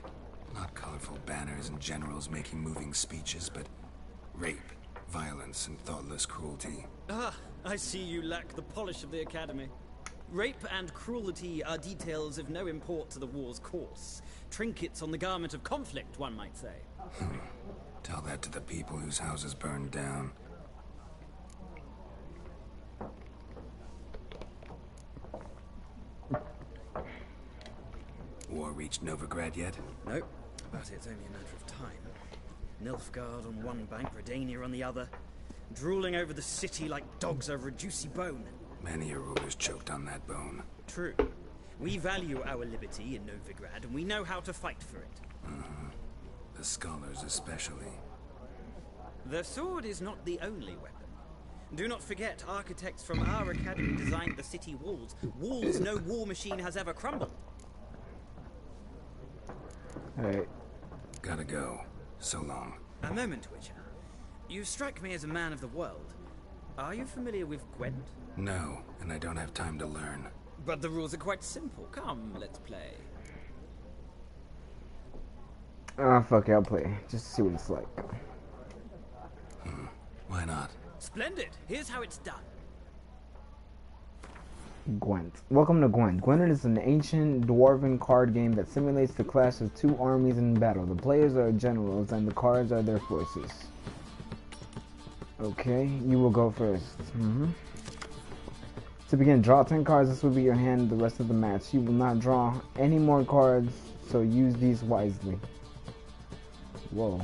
Not colorful banners and generals making moving speeches, but rape, violence, and thoughtless cruelty. Ah, I see you lack the polish of the Academy. Rape and cruelty are details of no import to the war's course. Trinkets on the garment of conflict, one might say. Tell that to the people whose houses burned down. War reached Novigrad yet? Nope, but it's only a matter of time. Nilfgaard on one bank, Redania on the other, drooling over the city like dogs over a juicy bone. Many a ruler's choked on that bone. True. We value our liberty in Novigrad, and we know how to fight for it. The scholars especially. The sword is not the only weapon. Do not forget, architects from our academy designed the city walls. Walls no war machine has ever crumbled. Alright. Gotta go. So long. A moment, Witcher. You strike me as a man of the world. Are you familiar with Gwent? No, and I don't have time to learn. But the rules are quite simple. Come, let's play. Ah, fuck it, I'll play. Just to see what it's like. Why not? Splendid. Here's how it's done. Gwent. Welcome to Gwent. Gwent is an ancient dwarven card game that simulates the clash of two armies in battle. The players are generals and the cards are their forces. Okay, you will go first. To begin, draw 10 cards. This will be your hand the rest of the match. You will not draw any more cards, so use these wisely. Whoa.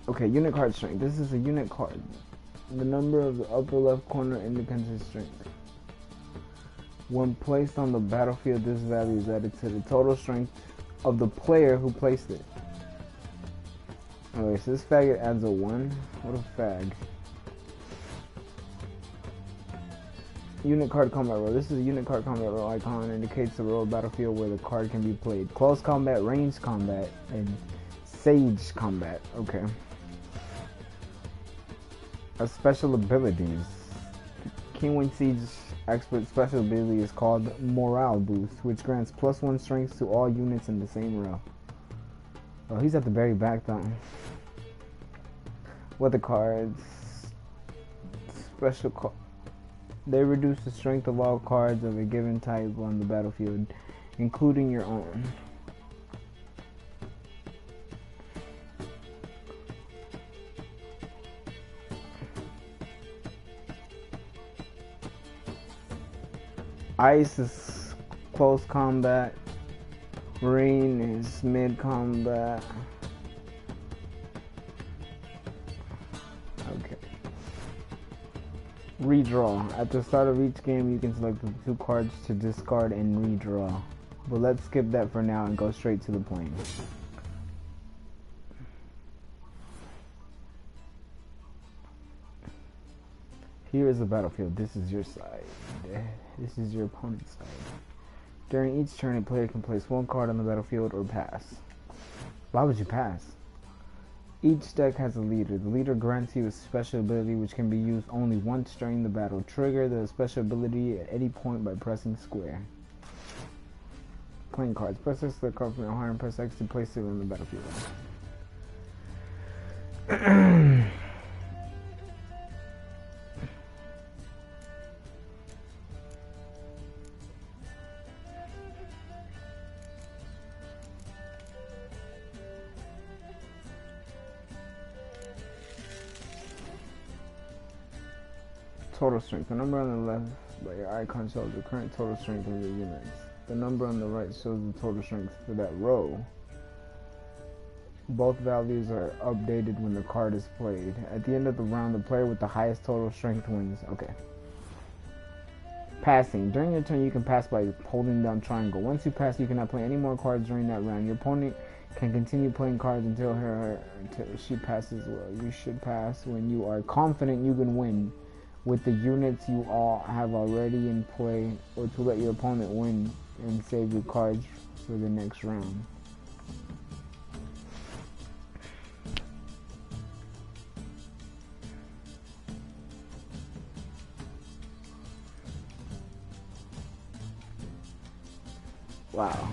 Okay, unit card strength. This is a unit card. The number of the upper left corner indicates its strength. When placed on the battlefield, this value is added to the total strength of the player who placed it. Okay, so this faggot adds a 1. What a fag. Unit card combat roll. This is a unit card combat roll icon. Indicates the row of battlefield where the card can be played. Close combat, range combat, and Sage combat. Okay. Special abilities. Kingwing Siege expert special ability is called Morale Boost, which grants +1 strength to all units in the same row. Oh, he's at the very back though. What the cards? Special card. They reduce the strength of all cards of a given type on the battlefield, including your own. Ice is close combat. Rain is mid combat. Okay. Redraw. At the start of each game, you can select the 2 cards to discard and redraw. But let's skip that for now and go straight to the point. Here is the battlefield. This is your side. This is your opponent's side. During each turn, a player can place 1 card on the battlefield or pass. Why would you pass? Each deck has a leader. The leader grants you a special ability which can be used only once during the battle. Trigger the special ability at any point by pressing square. Playing cards. Press X to card from your hand and press X to place it on the battlefield. Total strength. The number on the left by your icon shows the current total strength of your units. The number on the right shows the total strength for that row. Both values are updated when the card is played. At the end of the round, the player with the highest total strength wins. Okay. Passing. During your turn, you can pass by holding down triangle. Once you pass, you cannot play any more cards during that round. Your opponent can continue playing cards until she passes. Well, you should pass when you are confident you can win with the units you all have already in play, or to let your opponent win and save your cards for the next round. Wow.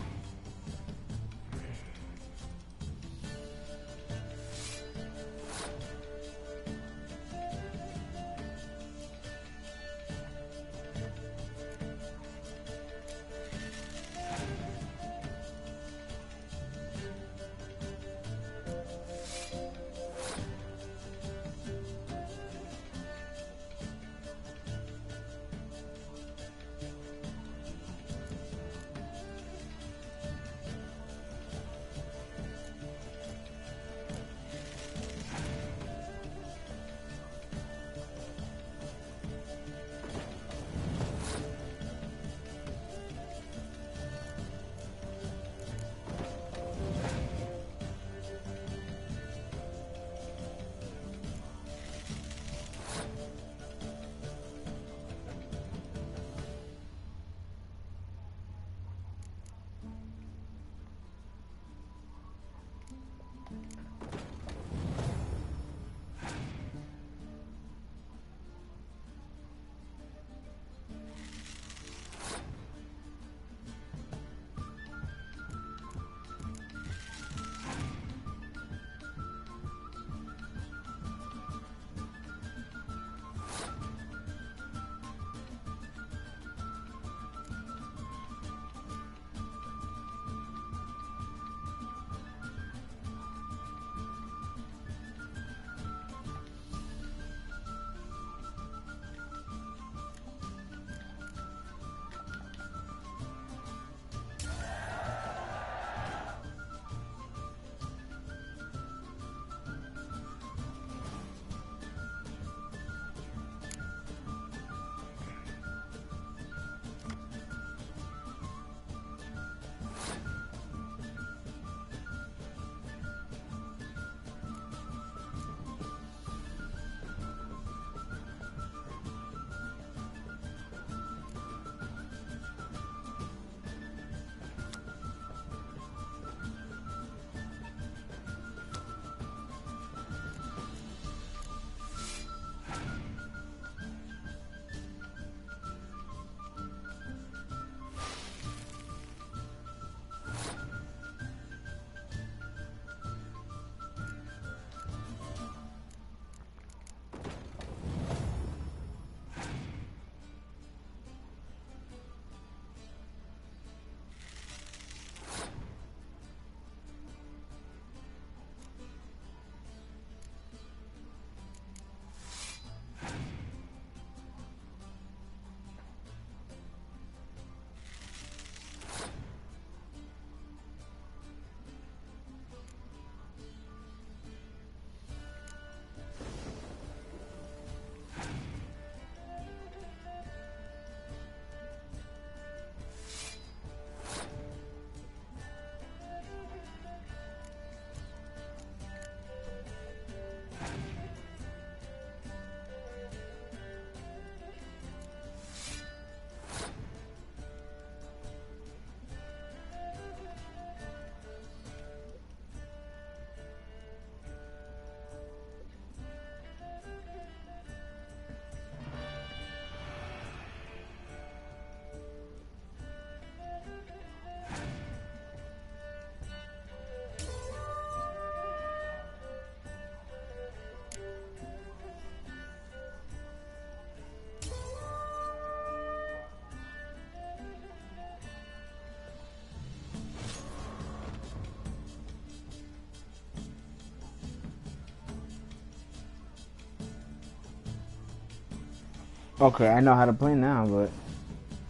Okay, I know how to play now, but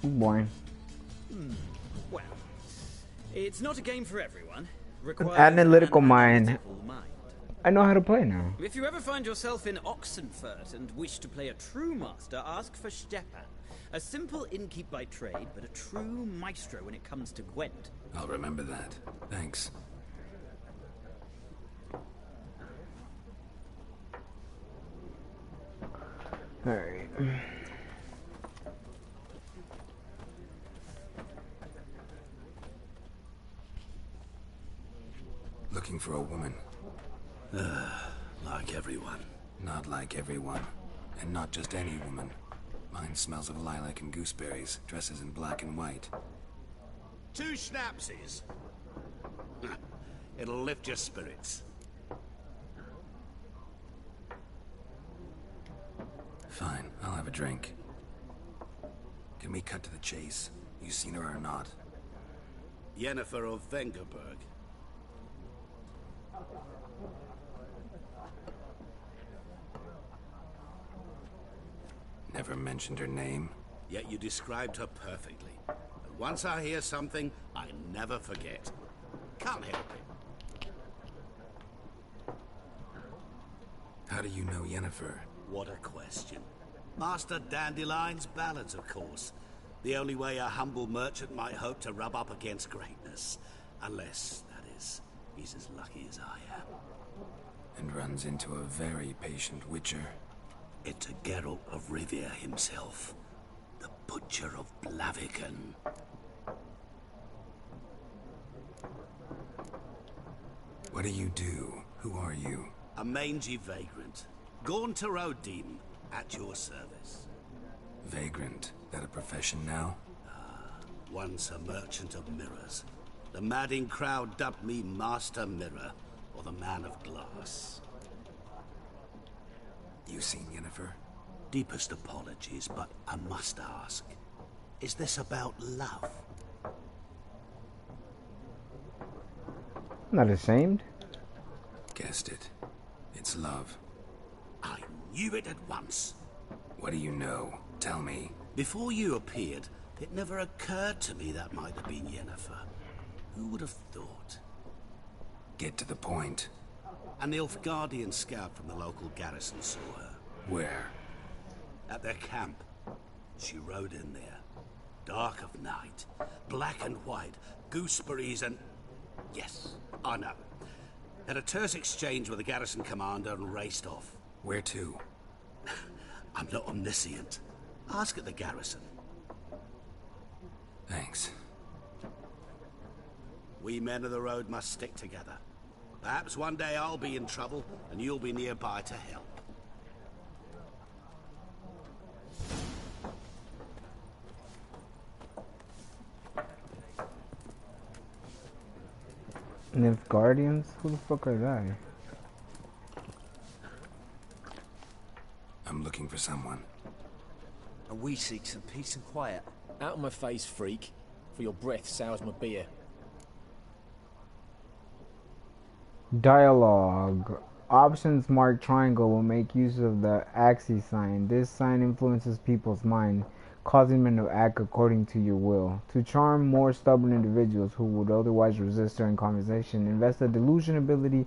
it's boring. Well, it's not a game for everyone. An Requires analytical an mind. analytical mind. I know how to play now. If you ever find yourself in Oxenfurt and wish to play a true master, ask for Stepan. A simple innkeep by trade, but a true maestro when it comes to Gwent. I'll remember that. Thanks. Alright. Looking for a woman. Like everyone. Not like everyone. And not just any woman. Mine smells of lilac and gooseberries, dresses in black and white. 2 schnapsies. It'll lift your spirits. Fine, I'll have a drink. Can we cut to the chase? You seen her or not? Yennefer of Vengerberg. Never mentioned her name. Yet you described her perfectly. And once I hear something, I never forget. Can't help it. How do you know Yennefer? What a question. Master Dandelion's ballads, of course. The only way a humble merchant might hope to rub up against greatness. Unless, that is, he's as lucky as I am. And runs into a very patient witcher. It's a Geralt of Rivia himself. The Butcher of Blaviken. What do you do? Who are you? A mangy vagrant. Gone to Rodim, at your service. Vagrant. That a profession now? Once a merchant of mirrors. The madding crowd dubbed me Master Mirror, or the Man of Glass. You seen Yennefer? Deepest apologies, but I must ask. Is this about love? Not ashamed. Guessed it. It's love. I knew it at once. What do you know? Tell me. Before you appeared, it never occurred to me that might have been Yennefer. Who would have thought? Get to the point. An Nilfgaardian scout from the local garrison saw her. Where? At their camp. She rode in there. Dark of night. Black and white. Gooseberries and... Yes, I know. Had a terse exchange with the garrison commander and raced off. Where to? I'm not omniscient. Ask at the garrison. Thanks. We men of the road must stick together. Perhaps one day I'll be in trouble, and you'll be nearby to help. Nilfgaardians? Who the fuck are they? I'm looking for someone. And we seek some peace and quiet. Out of my face, freak. For your breath sours my beer. Dialogue. Options marked triangle will make use of the axis sign. This sign influences people's mind, causing them to act according to your will. To charm more stubborn individuals who would otherwise resist during conversation, invest the delusion ability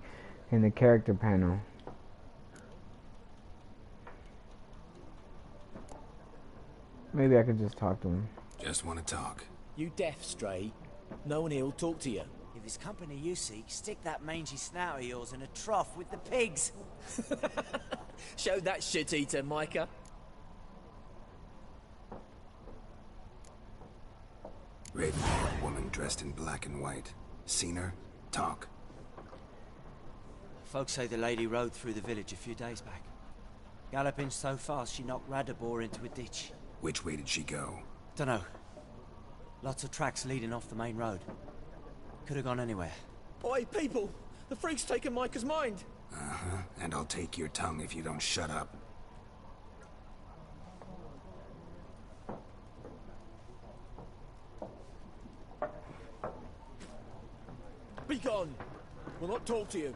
in the character panel. Maybe I could just talk to him. Just want to talk. You deaf, Stray. No one here will talk to you. If it's company you seek, stick that mangy snout of yours in a trough with the pigs. Show that shit-eater, Micah. Ravenhead woman dressed in black and white. Seen her? Talk. Folks say the lady rode through the village a few days back. Galloping so fast she knocked Radabor into a ditch. Which way did she go? Dunno. Lots of tracks leading off the main road. Could have gone anywhere. Oi, people! The freak's taken Micah's mind! Uh-huh. And I'll take your tongue if you don't shut up. Be gone! We'll not talk to you.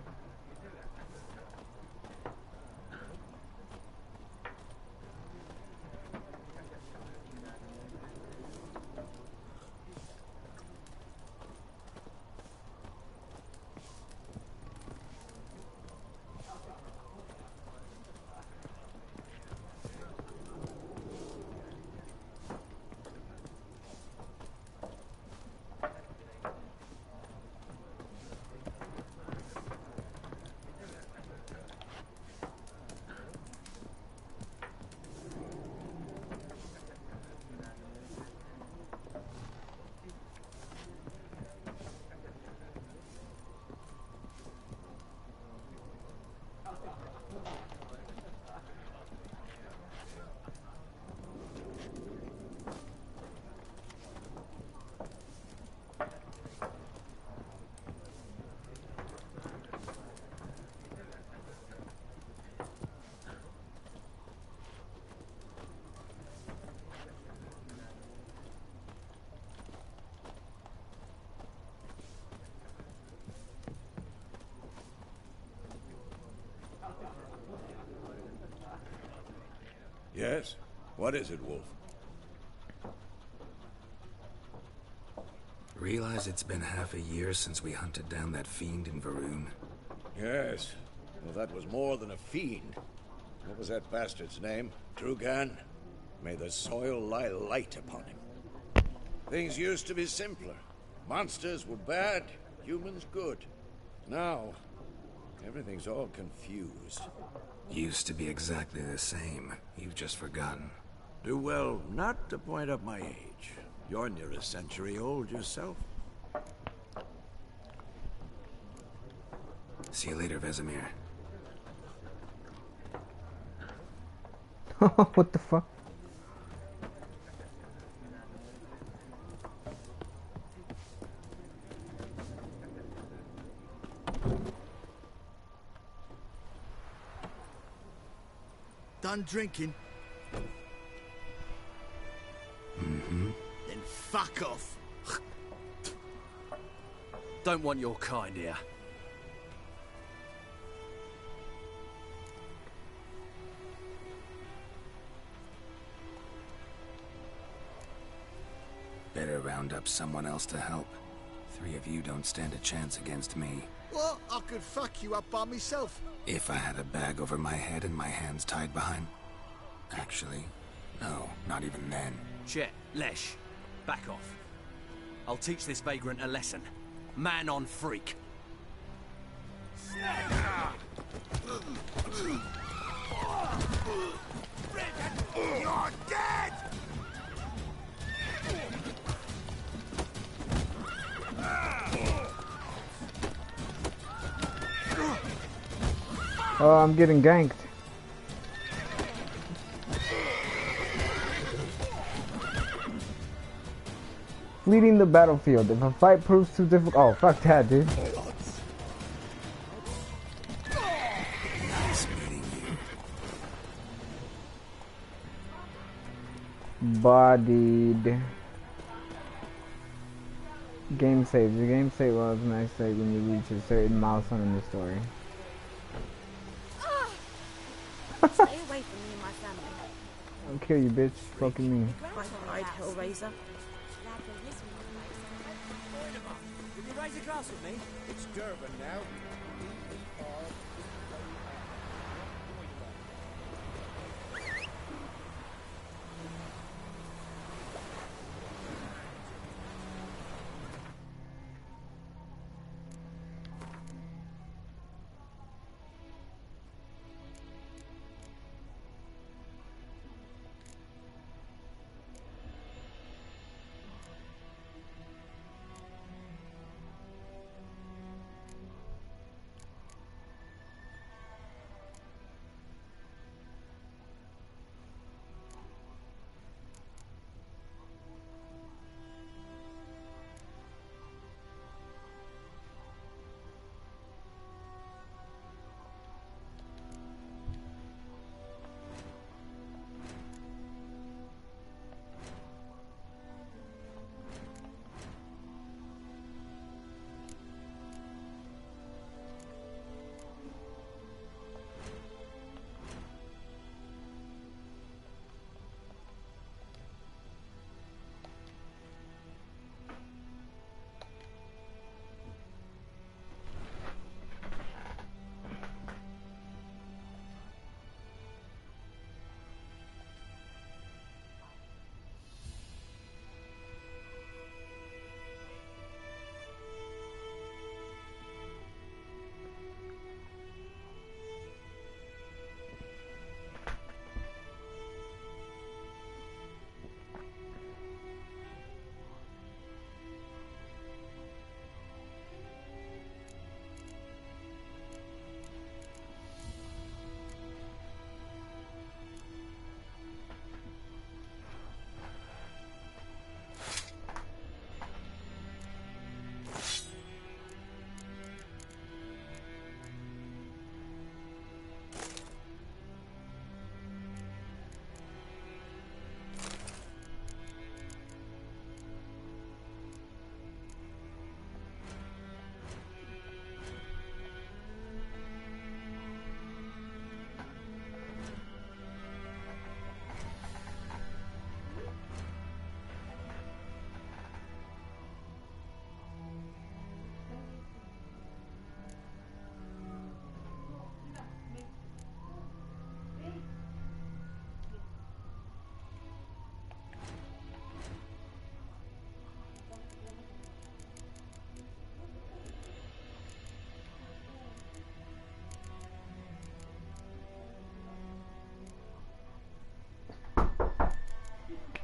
Yes? What is it, Wolf? Realize it's been half a year since we hunted down that fiend in Varun? Yes. Well, that was more than a fiend. What was that bastard's name? Drugan? May the soil lie light upon him. Things used to be simpler. Monsters were bad, humans good. Now, everything's all confused. Used to be exactly the same. You've just forgotten. Do well not to point up my age. You're near a century old yourself. See you later, Vesemir. What the fuck? Done drinking? Mm-hmm. Then fuck off. Don't want your kind here. Better round up someone else to help. 3 of you don't stand a chance against me. What? I could fuck you up by myself. If I had a bag over my head and my hands tied behind... Actually, no, not even then. Chet, Lesh, back off. I'll teach this vagrant a lesson. Man on freak. You're dead! Oh, I'm getting ganked. Fleeing the battlefield. If a fight proves too difficult... Oh, fuck that, dude. Bodied. Game saves. The game save was next day when you reach a certain milestone in the story. Stay away from me and my family. I'll kill you, bitch. Fucking me. White-eyed Hellraiser. Would you raise a glass with me? It's Durban now.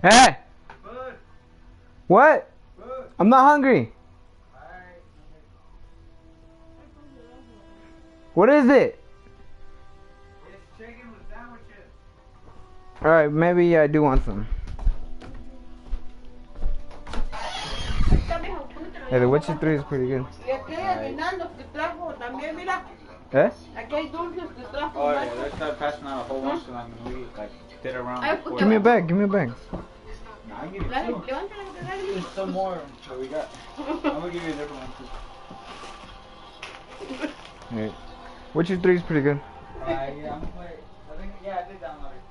Hey! What? I'm not hungry. What is it? It's chicken with sandwiches. Alright, maybe I do want some. Hey, the Witcher 3 is pretty good. Eh? Oh yeah, they started passing out a whole bunch of them and we like did around. Give me a bag, give me a bag. Nah, I give you two. There's some more that we got. I'm gonna give you a different one too. Alright. Witcher 3 is pretty good. Yeah, I'm gonna play. I think, yeah, I did download it.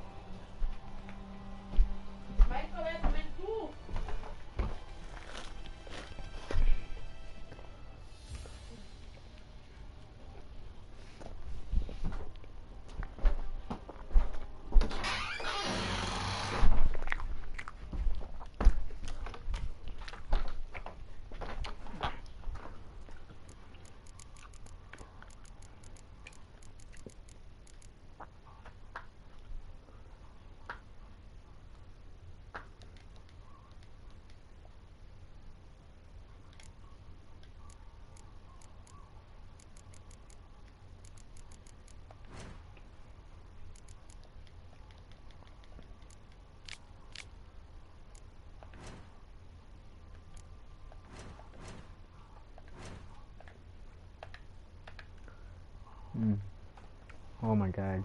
Oh my god.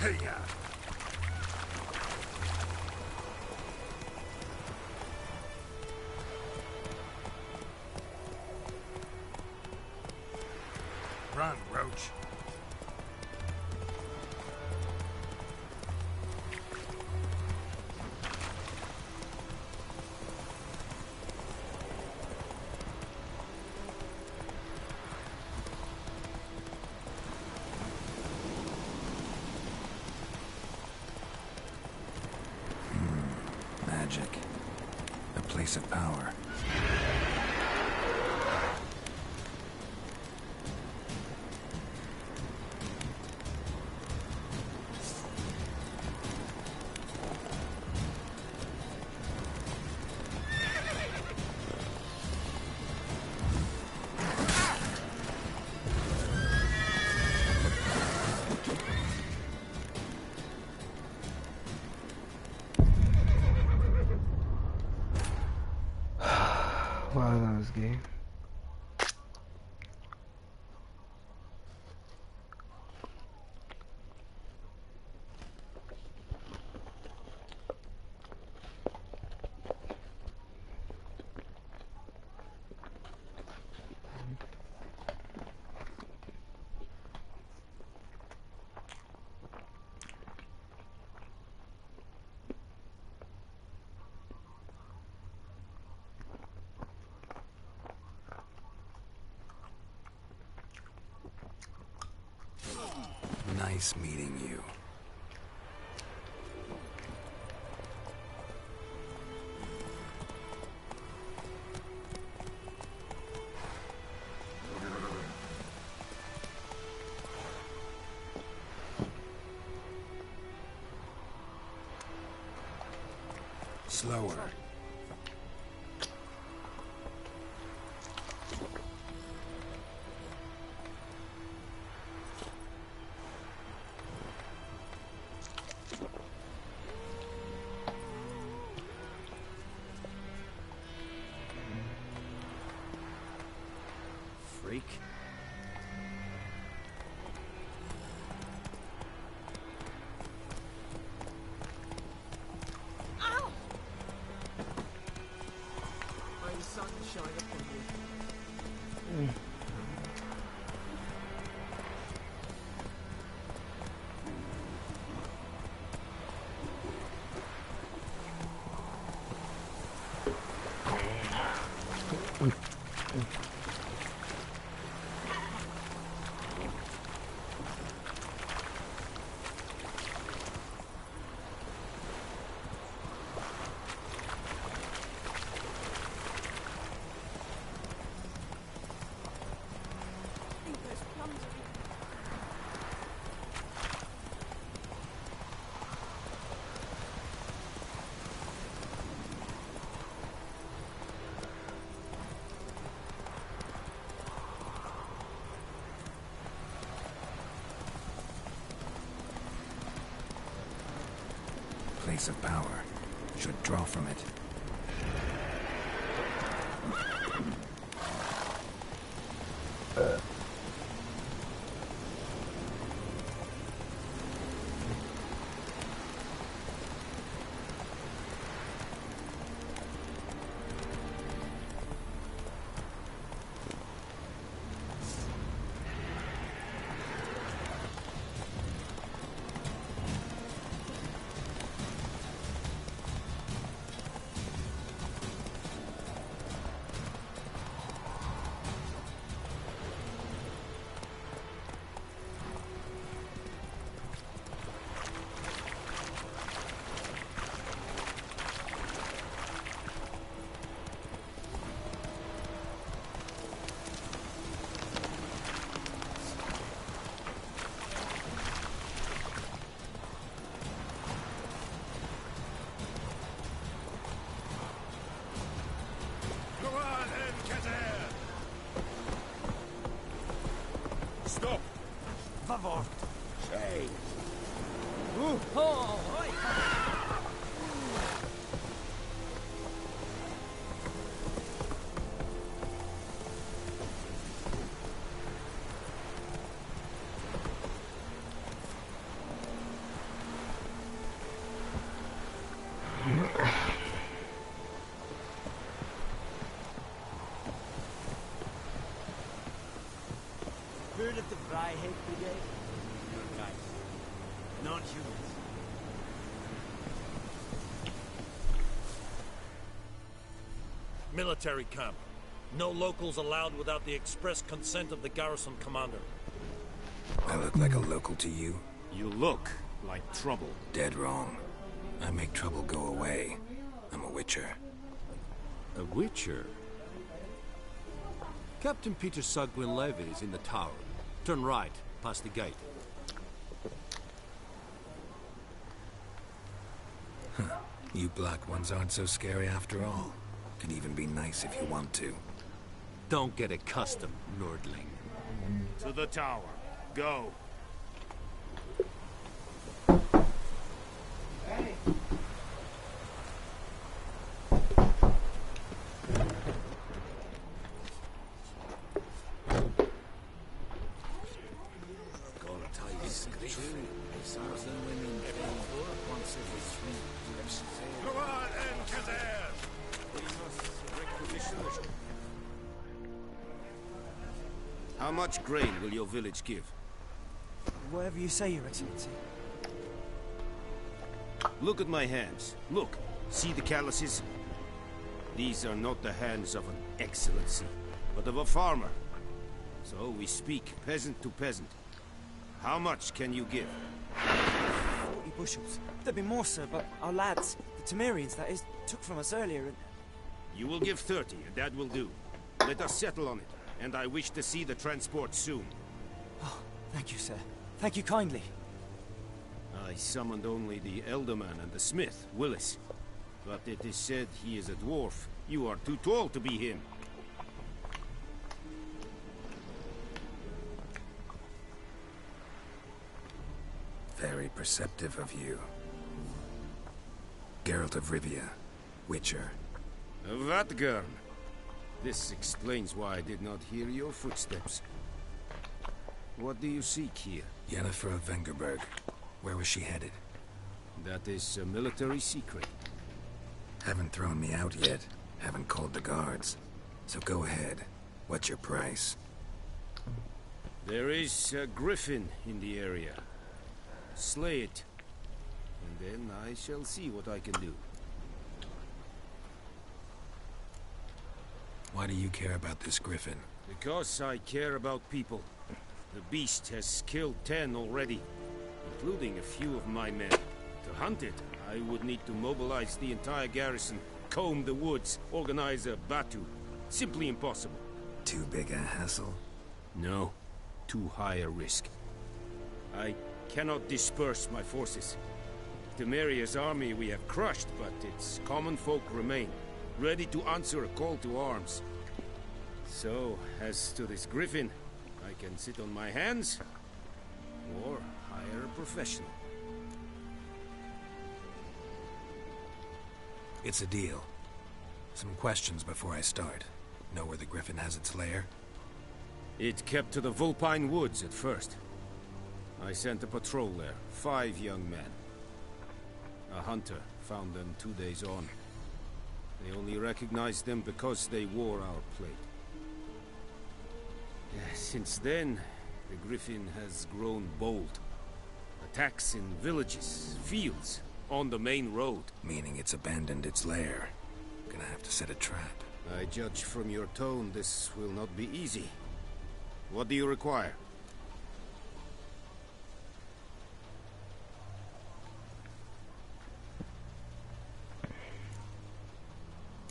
Hey, yeah. Run, Roach. Magic. A place of power. Wow, that was gay. Nice meeting you. Slower. Freak. Place of power. Should draw from it. Stop! Favor. Say! Oh, oi. Heard of the Fryhead Brigade? You're right. Non-humans. Military camp. No locals allowed without the express consent of the garrison commander. I look like a local to you? You look like trouble. Dead wrong. I make trouble go away. I'm a witcher. A witcher? Captain Peter Sugwin Levy is in the tower. Turn right, past the gate. Huh. You black ones aren't so scary after all. Can even be nice if you want to. Don't get accustomed, Nordling. To the tower. Go. How much grain will your village give? Whatever you say, Your Excellency. Look at my hands. Look. See the calluses? These are not the hands of an excellency, but of a farmer. So we speak peasant to peasant. How much can you give? 40 bushels. There'd be more, sir, but our lads, the Temerians, that is, took from us earlier and... You will give 30, and that will do. Let us settle on it, and I wish to see the transport soon. Oh, thank you, sir. Thank you kindly. I summoned only the Elderman and the smith, Willis. But it is said he is a dwarf. You are too tall to be him. Very perceptive of you. Geralt of Rivia, Witcher. Vatgern. This explains why I did not hear your footsteps. What do you seek here? Yennefer of Vengerberg. Where was she headed? That is a military secret. Haven't thrown me out yet. Haven't called the guards. So go ahead. What's your price? There is a griffin in the area. Slay it. And then I shall see what I can do. Why do you care about this griffin? Because I care about people. The beast has killed 10 already, including a few of my men. To hunt it, I would need to mobilize the entire garrison, comb the woods, organize a batu. Simply impossible. Too big a hassle? No. Too high a risk. I cannot disperse my forces. Temeria's army we have crushed, but its common folk remain, ready to answer a call to arms. So, as to this griffin, I can sit on my hands, or hire a professional. It's a deal. Some questions before I start. Know where the griffin has its lair? It kept to the Vulpine Woods at first. I sent a patrol there, 5 young men. A hunter found them 2 days on. They only recognized them because they wore our plate. Since then, the griffin has grown bold. Attacks in villages, fields, on the main road. Meaning it's abandoned its lair. Gonna have to set a trap. I judge from your tone this will not be easy. What do you require?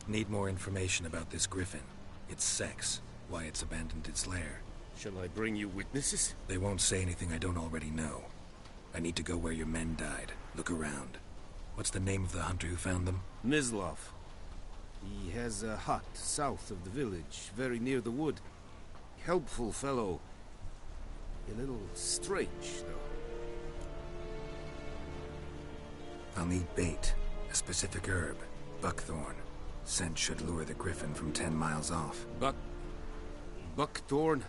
Need more information about this griffin. Its sex, why it's abandoned its lair. Shall I bring you witnesses? They won't say anything I don't already know. I need to go where your men died. Look around. What's the name of the hunter who found them? Mislav. He has a hut south of the village, very near the wood. Helpful fellow. A little strange, though. I'll need bait. A specific herb. Buckthorn. Scent should lure the griffin from 10 miles off. Buckthorn?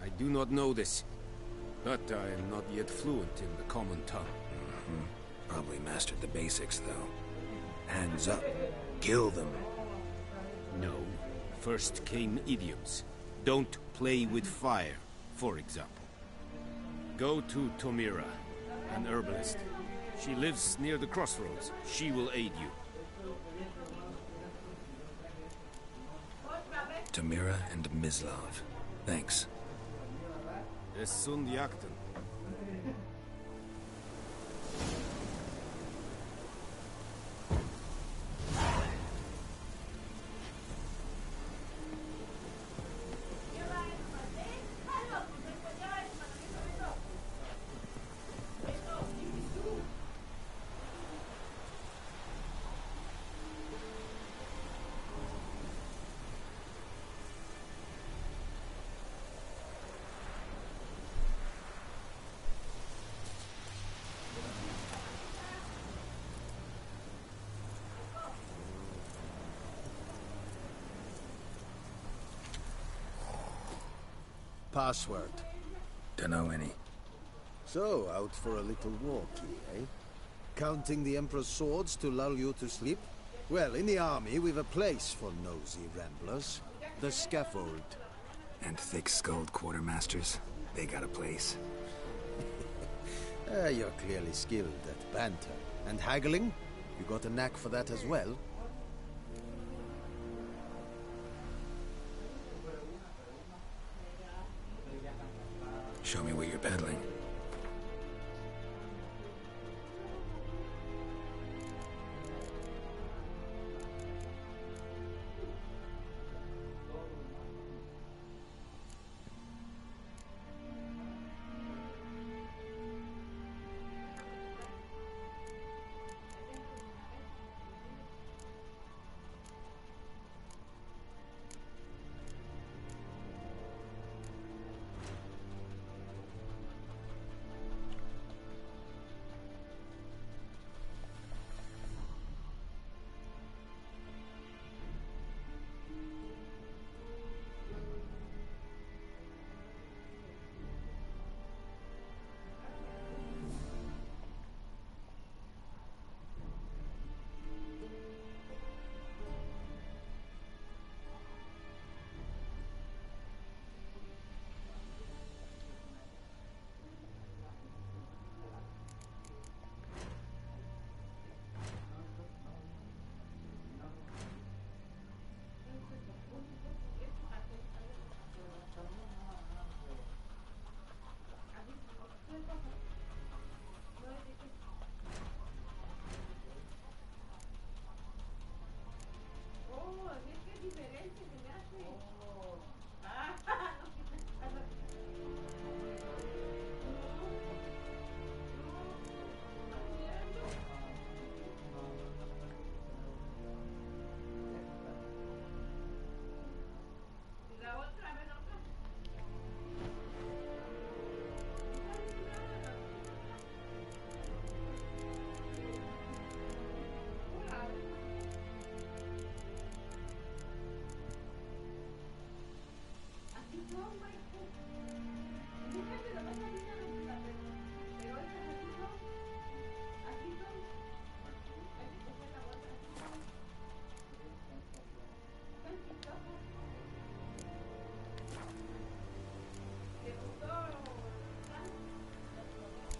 I do not know this. But I am not yet fluent in the common tongue. Probably mastered the basics, though. Hands up. Kill them. No. First came idioms. Don't play with fire, for example. Go to Tomira, an herbalist. She lives near the crossroads. She will aid you. Tomira and Mislav. Thanks. Es sunt jakten. Password. Dunno any. So, out for a little walkie, eh? Counting the Emperor's swords to lull you to sleep? Well, in the army, we've a place for nosy ramblers. The scaffold. And thick-skulled quartermasters. They got a place. You're clearly skilled at banter. And haggling? You got a knack for that as well? Show me what you're peddling.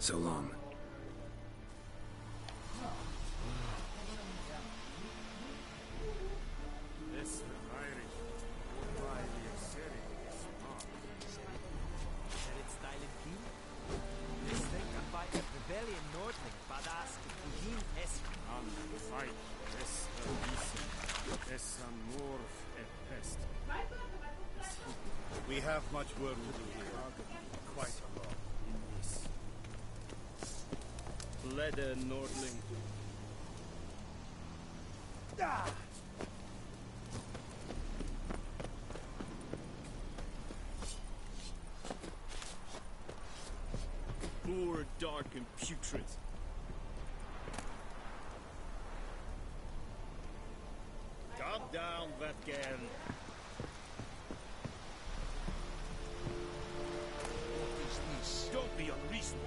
So long. This Irish O'Reilly of Seri is smart. Serit style king. This thing can fight a rebellion Nordling, badass to Kugin es. On the fight, this Elisa, this Morph et Pest. We have much work to do here. Quite a lot. In this. Leather Nordling. Ah! More dark and putrid. Calm down, Vetgen. What is this? Don't be unreasonable.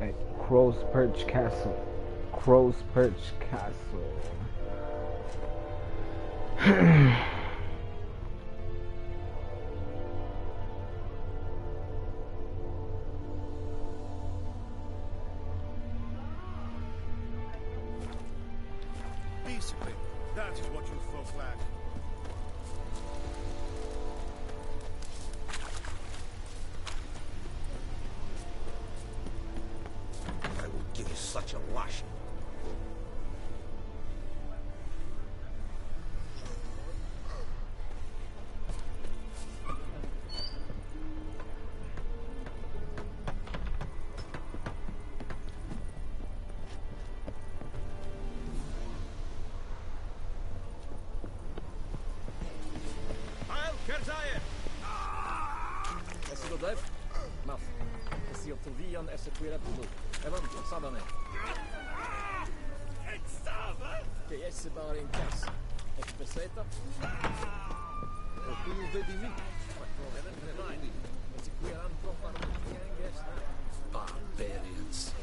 at Crow's Perch Castle. Crow's Perch Castle. Basically, that is what you folk lack. I will give you such a lashing. Barbarians.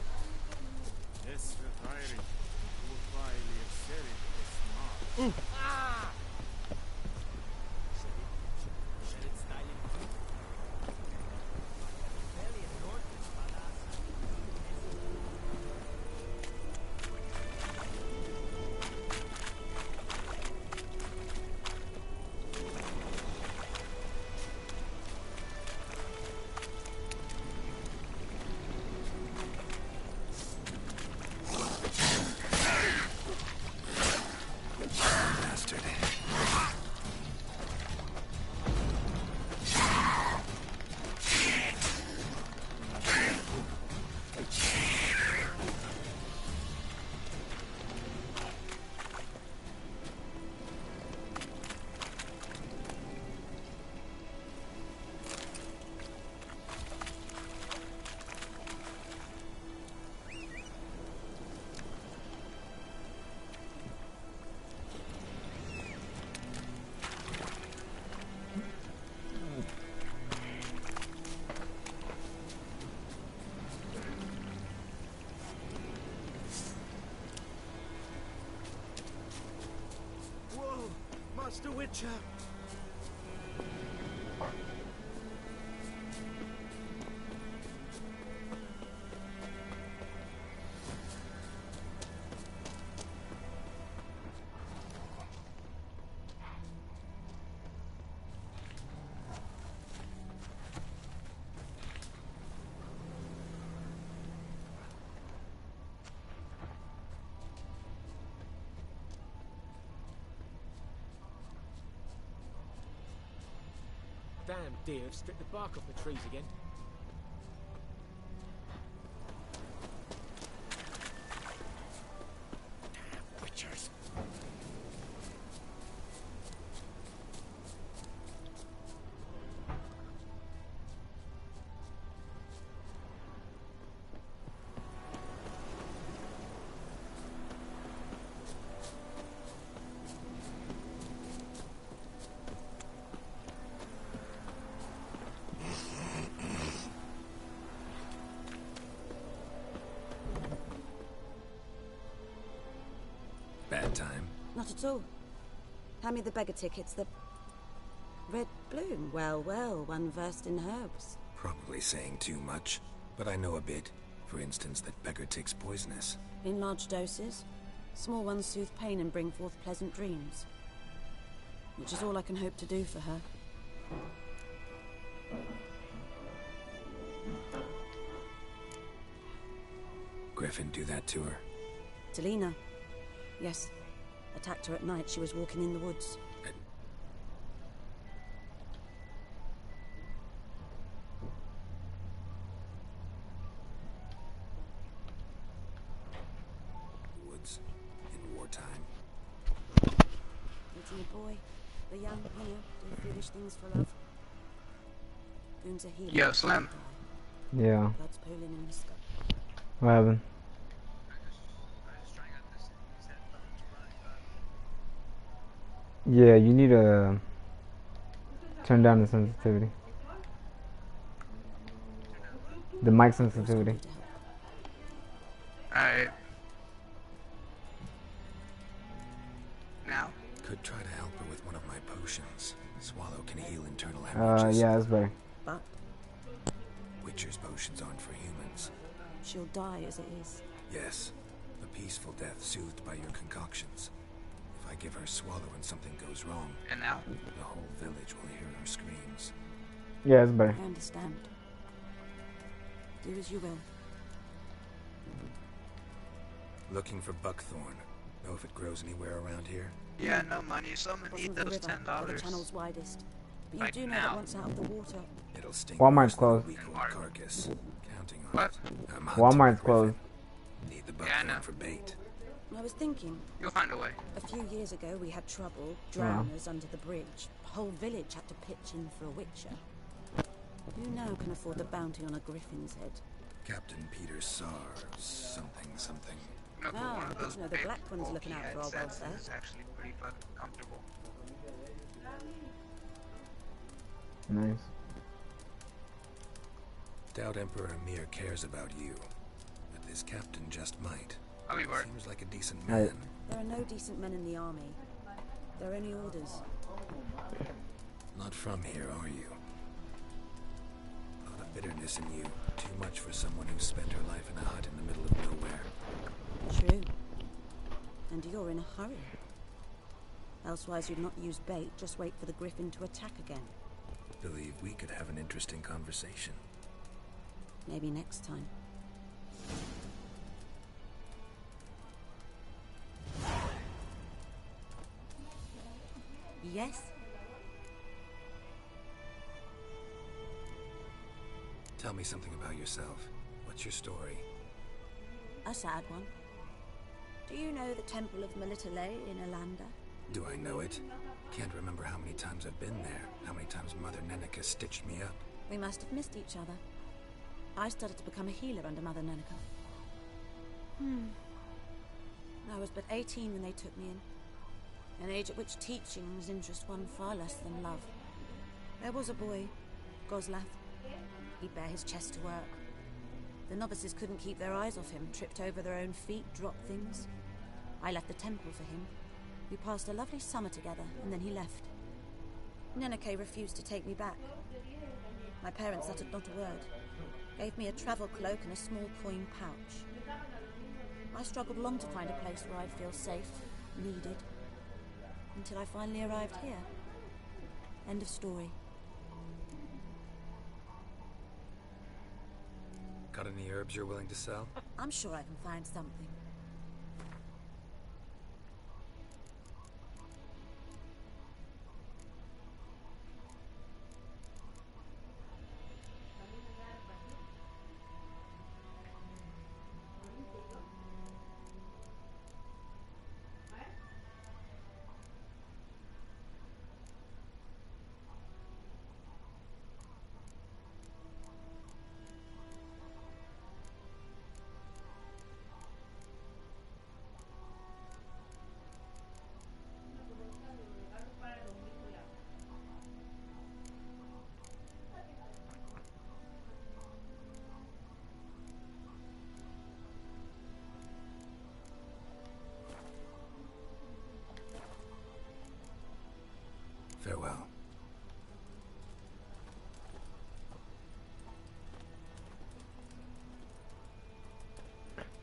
Master Witcher! Damn deer have stripped the bark off the trees again. Damn witchers. Bad time. Not at all. Hand me the beggar tickets, the red bloom. Well, well, one versed in herbs. Probably saying too much, but I know a bit. For instance, that beggar tick's poisonous. In large doses. Small ones soothe pain and bring forth pleasant dreams. Which is all I can hope to do for her. Griffin do that to her? Delina. Yes. Attacked her at night. She was walking in the woods. Woods. In wartime. Meeting a boy. The young, do foolish things for love. Goons are healing. Yo, Slim. Yeah. Blood's pooling in the sky. What happened? Yeah, you need to turn down the sensitivity. The mic sensitivity. Alright. Now. Could try to help her with one of my potions. Swallow can heal internal hemorrhages. Yeah, that's better. But Witcher's potions aren't for humans. she'll die as it is. Yes, a peaceful death soothed by your concoctions. If I give her Swallow and something goes wrong, And now? the whole village will hear her screams. Yeah, that's better. I understand. Do as you will. Looking for buckthorn. Know if it grows anywhere around here? Yeah, no money, so I'm gonna need those $10. The channel's $10. widest. But you Like do know now. that once out of the water. It'll stink Walmart's worse than a closed. week-old carcass. Counting on What? it. I'm hunting Walmart's a closed. griffin. Need the Yeah, I buckthorn know. for bait. I was thinking, You'll find a way. a few years ago we had trouble, drowners under the bridge. The whole village had to pitch in for a witcher. Who now can afford the bounty on a griffin's head? Captain Peter Sars, something. No, but Ah, one of those the big Black One's looking bulky out for our headsets welfare. is actually pretty fucking comfortable. Nice. Doubt Emperor Emir cares about you, but this captain just might. I'll be worried. Seems like a decent man. Right. There are no decent men in the army. There are only orders. Not from here, are you? A lot of bitterness in you. Too much for someone who spent her life in a hut in the middle of nowhere. True. And you're in a hurry. Elsewise you'd not use bait, just wait for the griffin to attack again. Believe we could have an interesting conversation. Maybe next time. Yes? Tell me something about yourself. What's your story? A sad one. Do you know the Temple of Melitele in Alanda? Do I know it? Can't remember how many times I've been there. How many times Mother Neneka stitched me up. We must have missed each other. I started to become a healer under Mother Neneka. I was but 18 when they took me in. An age at which teachings interest one far less than love. There was a boy, Goslav. He'd bare his chest to work. The novices couldn't keep their eyes off him, tripped over their own feet, dropped things. I left the temple for him. We passed a lovely summer together, and then he left. Neneke refused to take me back. My parents uttered not a word. Gave me a travel cloak and a small coin pouch. I struggled long to find a place where I'd feel safe, needed, until I finally arrived here. End of story. Got any herbs you're willing to sell? I'm sure I can find something. Farewell.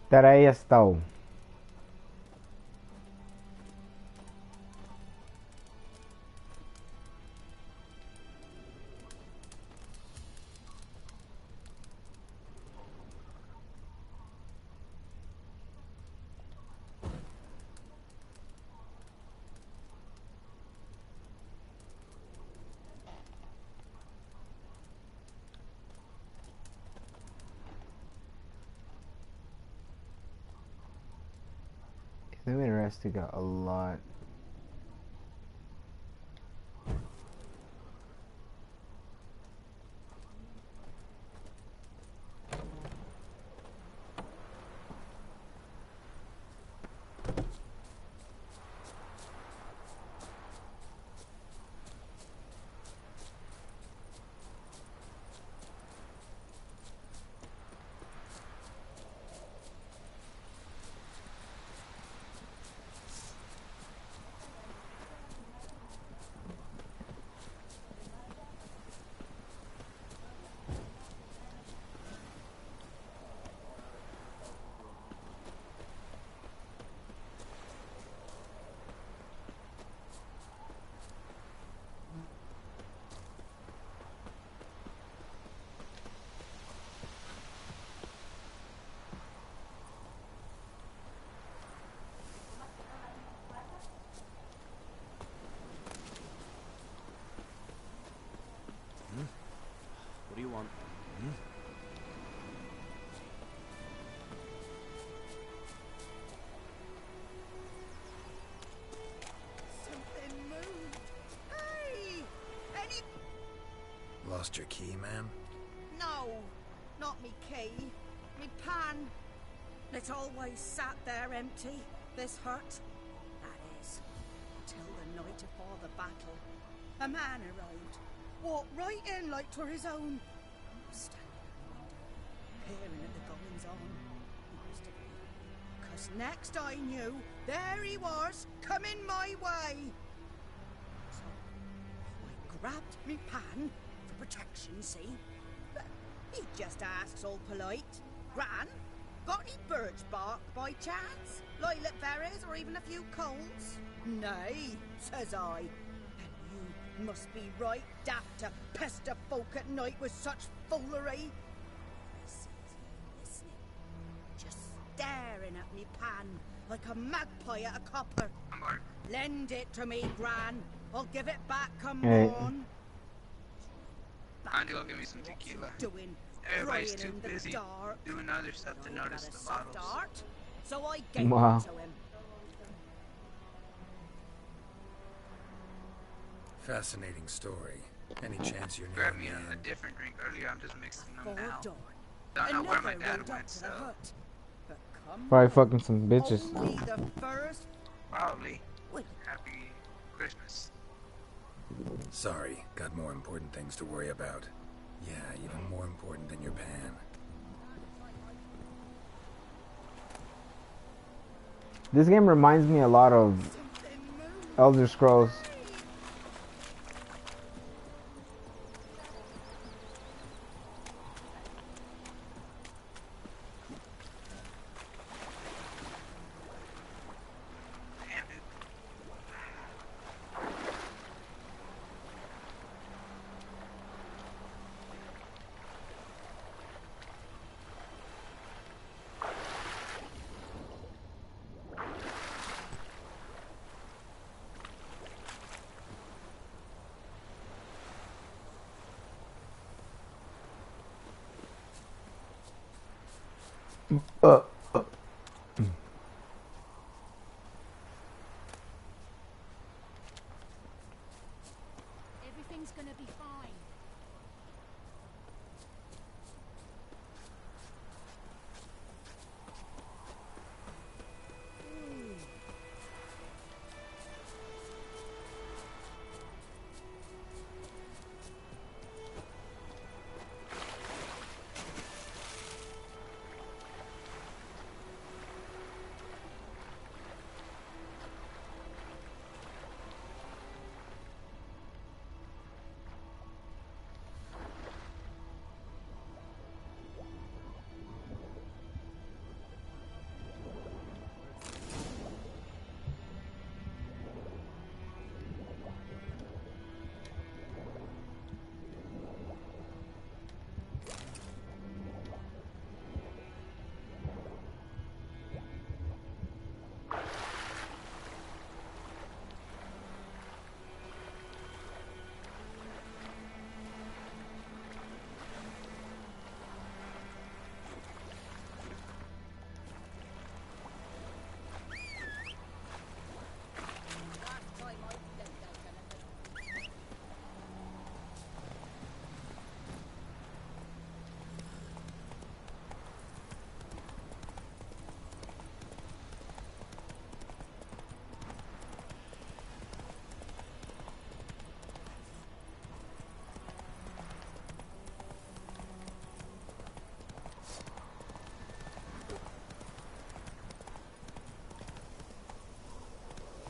Tara estão. They've been arrested a lot. Something moved. Hey! Any... Lost your key, ma'am? No, not me key. Me pan. It always sat there empty, this hut. That is, till the night afore the battle. A man arrived. Walked right in like 'twere his own. Standing at the window, peering at the goings on. He must have been. 'Cause next I knew, there he was, coming my way. So I grabbed me pan, for protection, see? But he just asks all polite. Gran, got any birch bark by chance? Lilac berries or even a few coals? Nay, says I. And you must be right daft to pester folk at night with such foolery. I sees you listening, just staring at me pan like a magpie at a copper. Lend it to me, Gran. I'll give it back come morn. I'll go give me some tequila. Everybody's too busy doing other stuff to notice the bottles. So I gave Wow. it to him. Fascinating story. Any chance you're near Grabbed a me man? a different drink earlier. I'm just mixing them now. Dawn. Don't know where my Another dad rode up went, to the so hut. But come Probably on, fucking some bitches. only the first. probably. Wait. Happy Christmas. Sorry, got more important things to worry about. Yeah, even more important than your pan. This game reminds me a lot of Elder Scrolls. Everything's gonna be fine.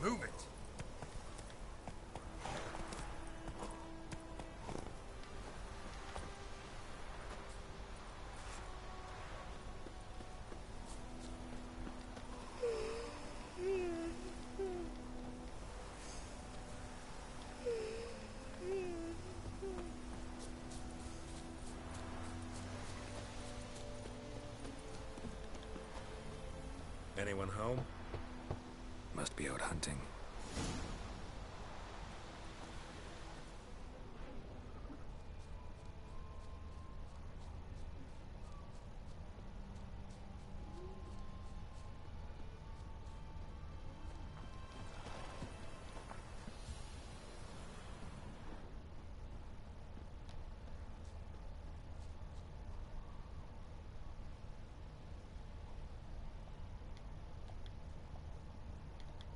Move it! Anyone home? Must be out hunting.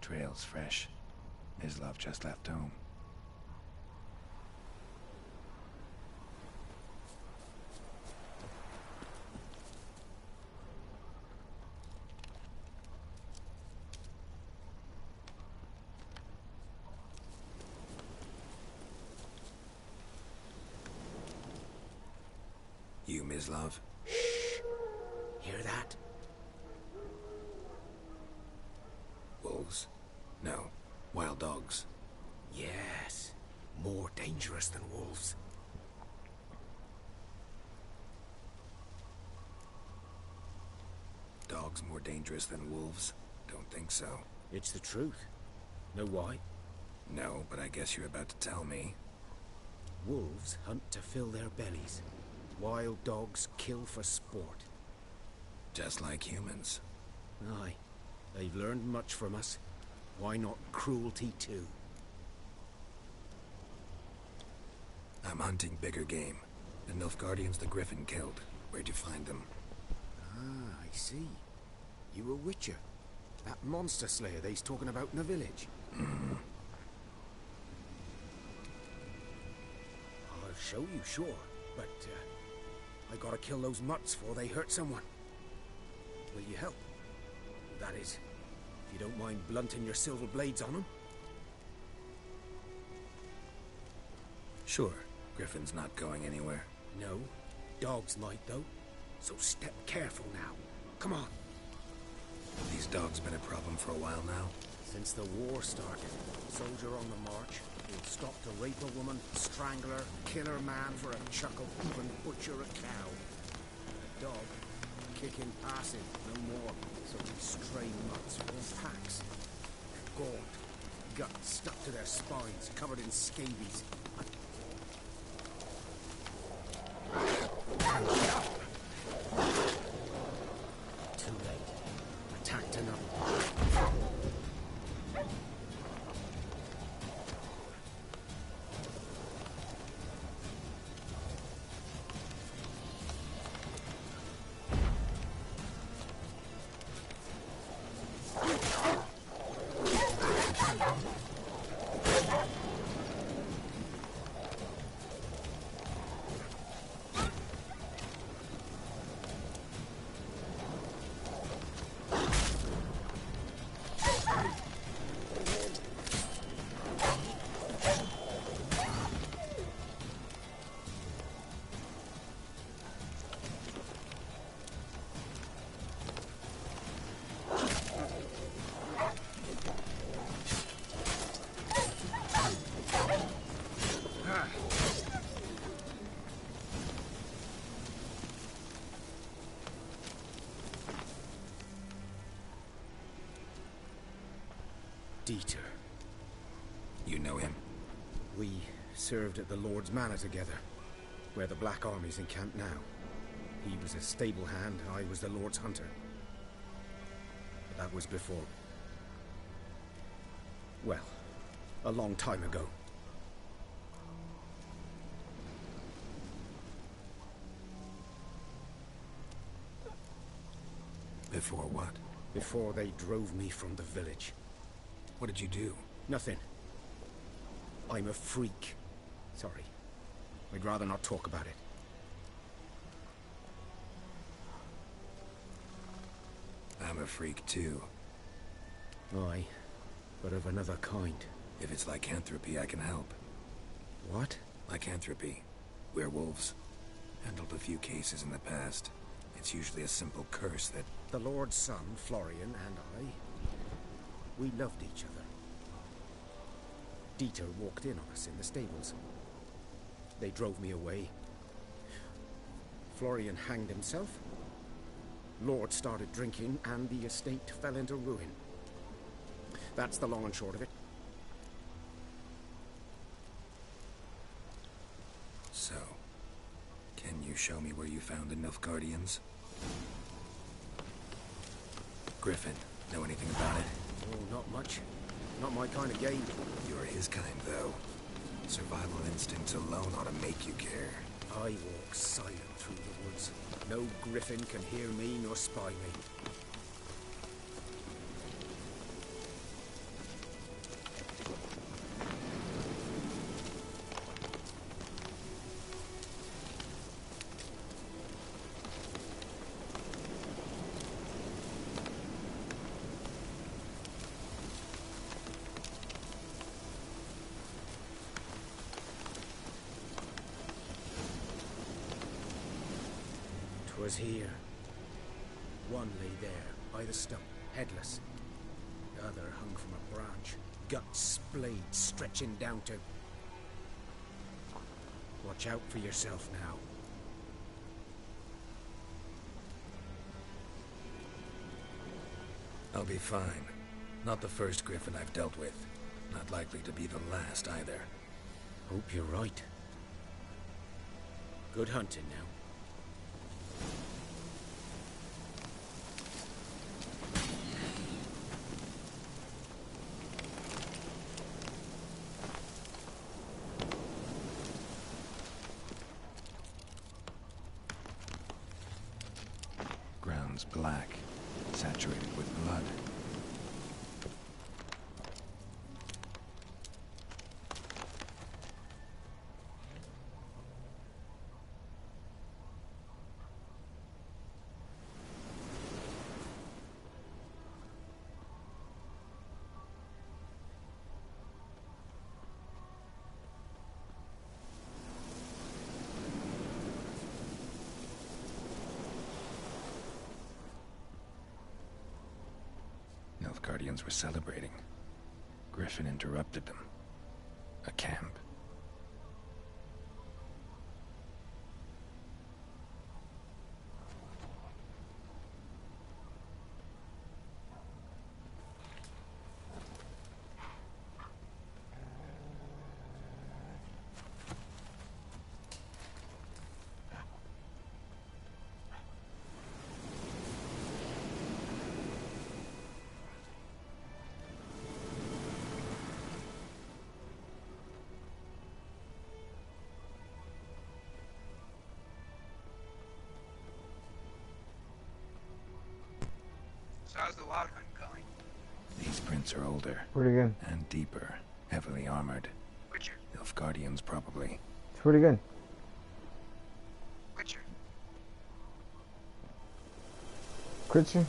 trail's fresh. Mislav just left home. You, Mislav? Shh! Hear that? Wolves? No. Wild dogs. Yes. More dangerous than wolves. Dogs more dangerous than wolves? Don't think so. It's the truth. Know why? No, but I guess you're about to tell me. Wolves hunt to fill their bellies. Wild dogs kill for sport. Just like humans. Aye. They've learned much from us. Why not cruelty too? I'm hunting bigger game. The Nilfgaardians the Griffin killed. Where'd you find them? Ah, I see. You a witcher. That monster slayer they's talking about in the village. I'll show you, sure. But, I gotta kill those mutts before they hurt someone. Will you help? That is, if you don't mind blunting your silver blades on them. Sure. Griffin's not going anywhere. No. Dogs might, though. So step careful now. Come on. These dogs been a problem for a while now? Since the war started. Soldier on the march. Will stop to rape a woman, strangle her, kill her man for a chuckle, even butcher a cow. A dog. Kicking acid, no more. So these stray mutts form packs. They're gaunt. Guts stuck to their spines, covered in scabies. Too late. Attacked another. Dieter. You know him? We served at the Lord's Manor together, where the Black Army's encamped now. He was a stable hand, I was the Lord's hunter. But that was before... well, a long time ago. Before what? Before they drove me from the village. What did you do? Nothing. I'm a freak. Sorry. I'd rather not talk about it. I'm a freak too. Aye, but of another kind. If it's lycanthropy, I can help. What? Lycanthropy. Werewolves. Handled a few cases in the past. It's usually a simple curse that... The Lord's son, Florian, and I... we loved each other. Dieter walked in on us in the stables. They drove me away. Florian hanged himself. Lord started drinking, and the estate fell into ruin. That's the long and short of it. So, can you show me where you found the Nilfgaardians? Griffin, know anything about it? Oh, not much. Not my kind of game. You're his kind, though. Survival instincts alone ought to make you care. I walk silent through the woods. No griffin can hear me nor spy me. 'Twas here. One lay there, by the stump, headless. The other hung from a branch, guts splayed, stretching down to... Watch out for yourself now. I'll be fine. Not the first griffin I've dealt with. Not likely to be the last either. Hope you're right. Good hunting now. Ground's black, saturated with blood. Nilfgaardians were celebrating. Griffin interrupted them. A camp. So how's the wild hunt going? These prints are older. Pretty good. And deeper. Heavily armored. Witcher. Nilfgaardians, probably. It's pretty good. Witcher. Critcher.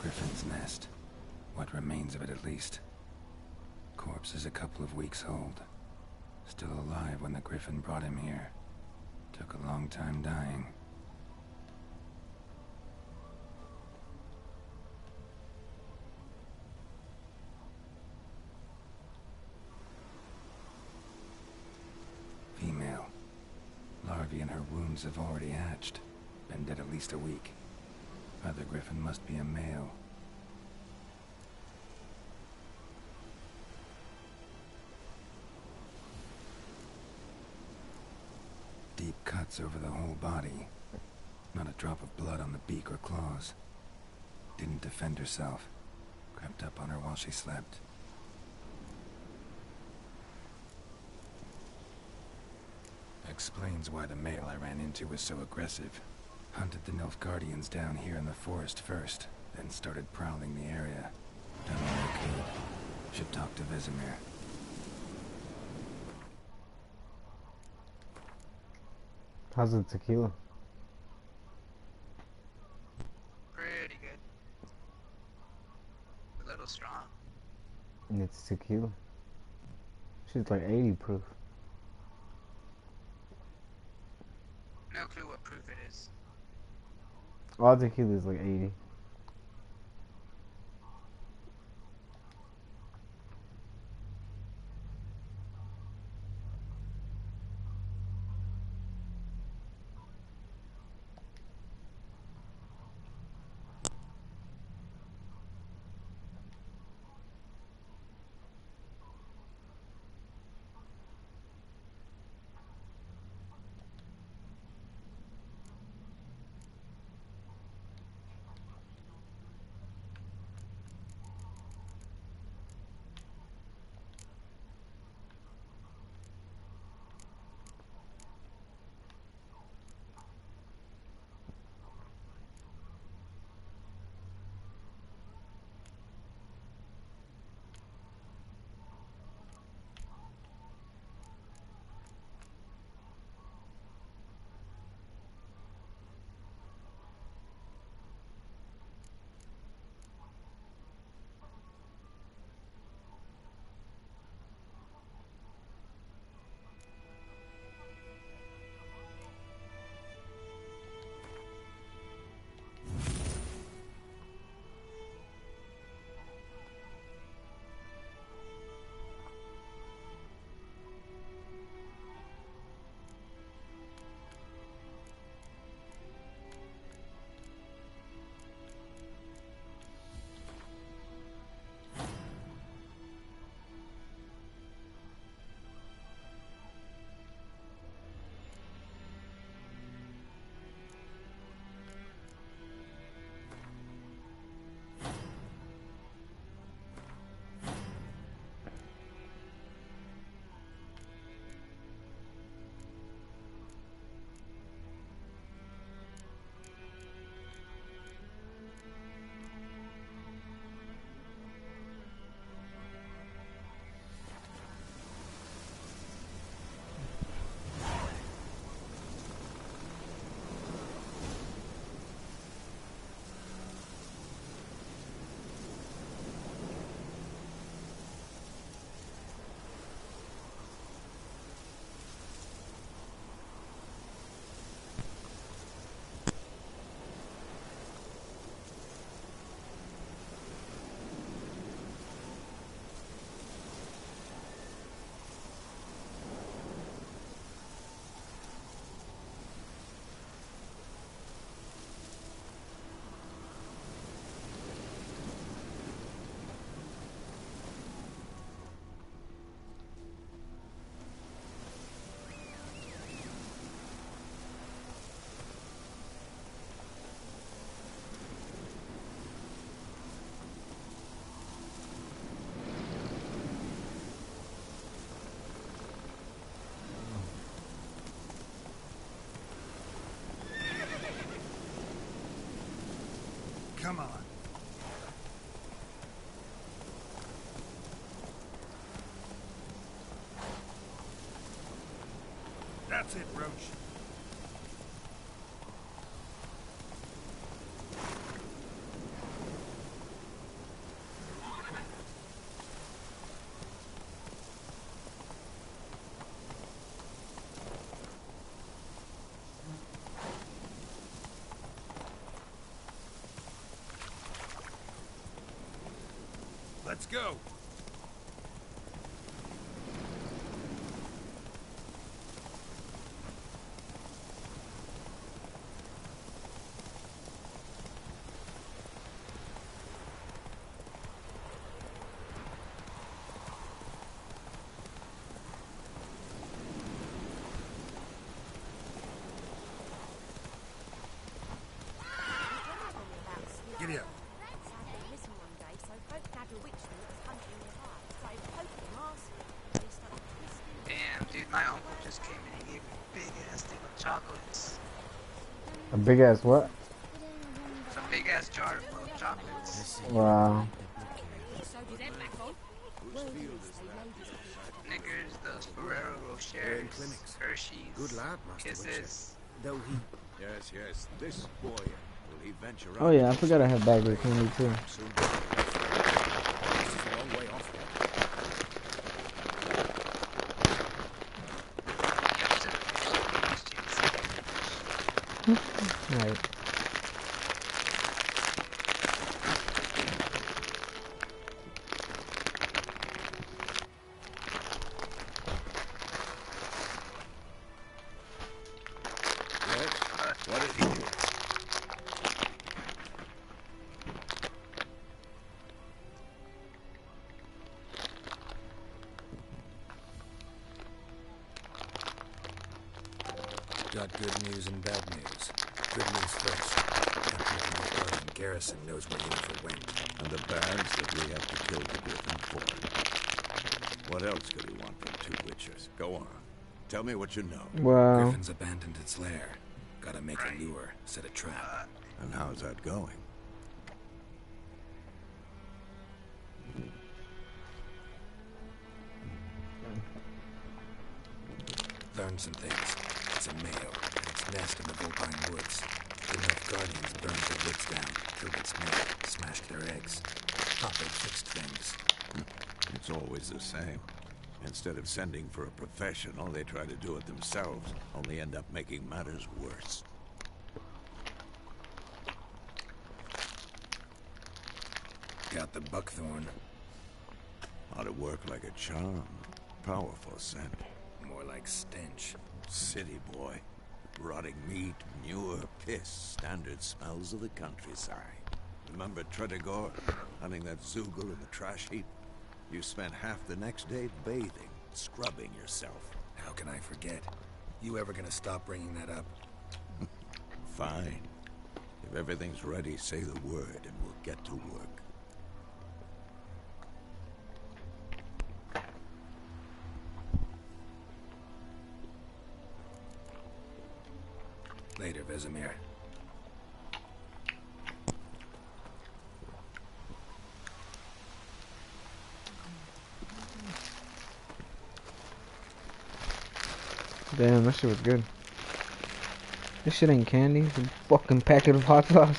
Griffin's nest. What remains of it, at least. Corpse is a couple of weeks old. Still alive when the Griffin brought him here. Took a long time dying. Female. Larvae in her wounds have already hatched. Been dead at least a week. Other Griffin must be a male. Deep cuts over the whole body. Not a drop of blood on the beak or claws. Didn't defend herself. Crept up on her while she slept. Explains why the male I ran into was so aggressive. Hunted the Nilfgaardians down here in the forest first, then started prowling the area. Done what I could. Should talk to Vesemir. How's the tequila? Pretty good. A little strong. And it's tequila. She's like 80 proof. No clue what proof it is. All tequila is like 80. Come on. That's it, Roach. Let's go. Giddy up. Damn, dude, my uncle just came in and gave me a big ass thing of chocolates. A big ass what? A big ass jar full of chocolates. Wow. Snickers, those Ferrero Rochers, Hershey's, Good lad, Master Witcher. Kisses. Though he... Yes, this boy, will he venture out? Oh yeah, I forgot I had bagger candy too. This is a long way off Right. What did he do? Got good news and bad news. Good news first. Captain McClellan Garrison knows we're in for wind. And the bands that we have to kill the Griffin for. What else could he want from two Witchers? Go on. Tell me what you know. Wow. Griffin's abandoned its lair. Gotta make a lure, set a trap. And how's that going? Learned some things. It's a male, and its nest in the Vulpine Woods. Enough Guardians burned their woods down, killed its mate, smashed their eggs. Thought they fixed things. It's always the same. Instead of sending for a professional, they try to do it themselves, only end up making matters worse. Got the buckthorn. Ought to work like a charm. Powerful scent. More like stench. City boy. Rotting meat, manure, piss. Standard smells of the countryside. Remember Tretogor? Hunting that Zoogle in the trash heap? You spent half the next day bathing, scrubbing yourself. How can I forget? You ever gonna stop bringing that up? Fine. If everything's ready, say the word and we'll get to work. Later, Vesemir. Damn, that shit was good. This shit ain't candy. It's a fucking packet of hot sauce.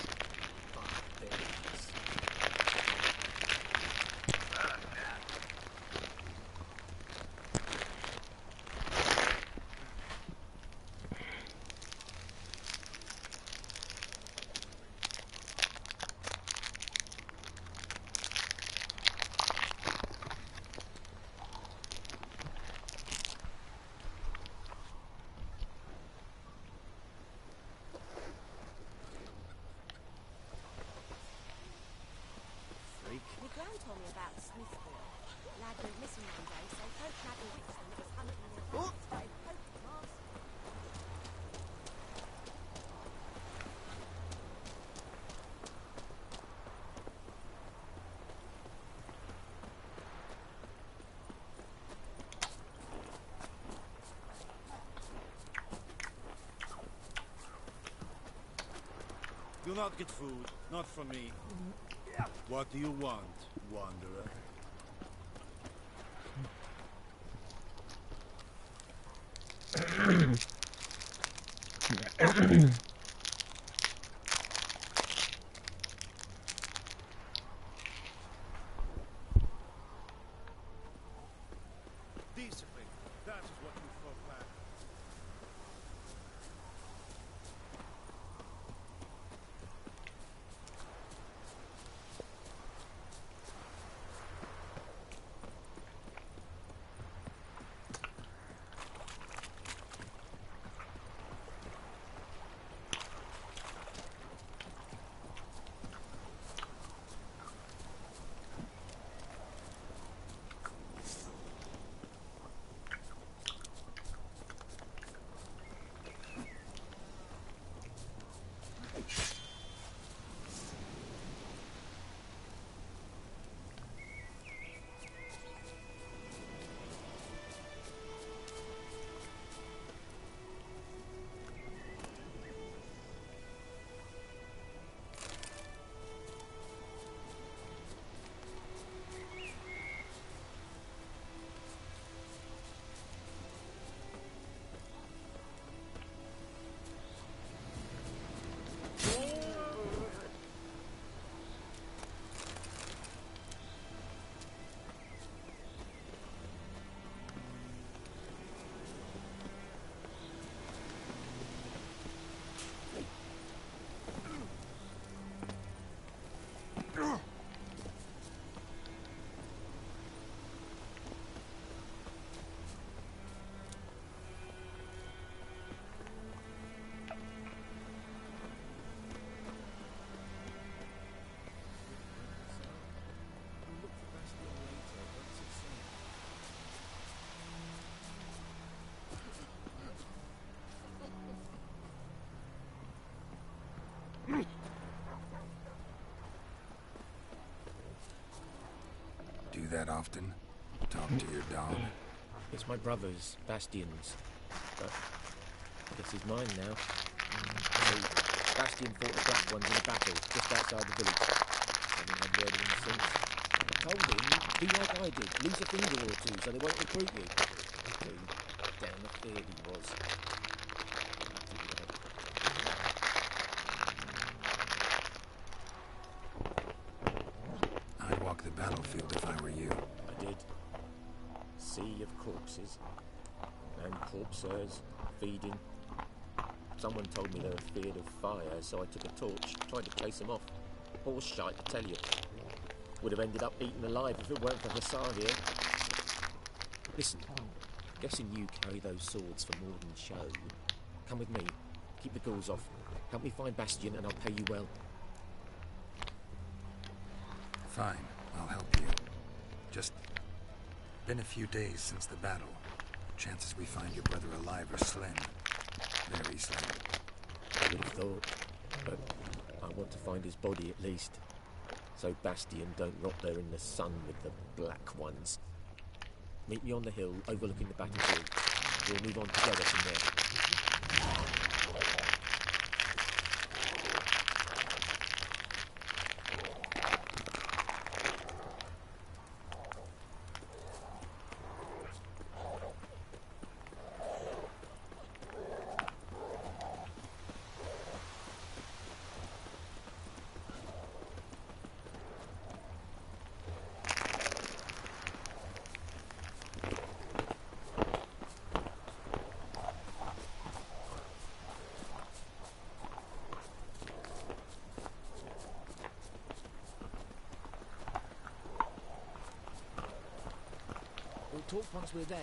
Do not get food. Not from me. What do you want, wanderer? Discipline. That is what you folk lack. Do that often? Talk to your dog? It's my brother's, Bastion's. But I guess he's mine now. So, Bastion fought the Black Ones in a battle just outside the village. Haven't had word of him since. I told him, do like I did, lose a finger or two so they won't recruit you. So, down the beard he was. I'd walk the battlefield if I were you. I did. Sea of corpses. And corpsers, feeding. Someone told me they were feared of fire, so I took a torch, tried to place them off. Horse shite, I tell you. Would have ended up eaten alive if it weren't for Hussar here. Listen, guessing you carry those swords for more than show. Come with me. Keep the ghouls off. Help me find Bastion and I'll pay you well. Fine, I'll help you. Just been a few days since the battle. Chances we find your brother alive are slim. Very slim. I would have thought, but I want to find his body at least. So Bastion don't rot there in the sun with the Black Ones. Meet me on the hill overlooking the battlefield. We'll move on together from there. We'll talk once we're there.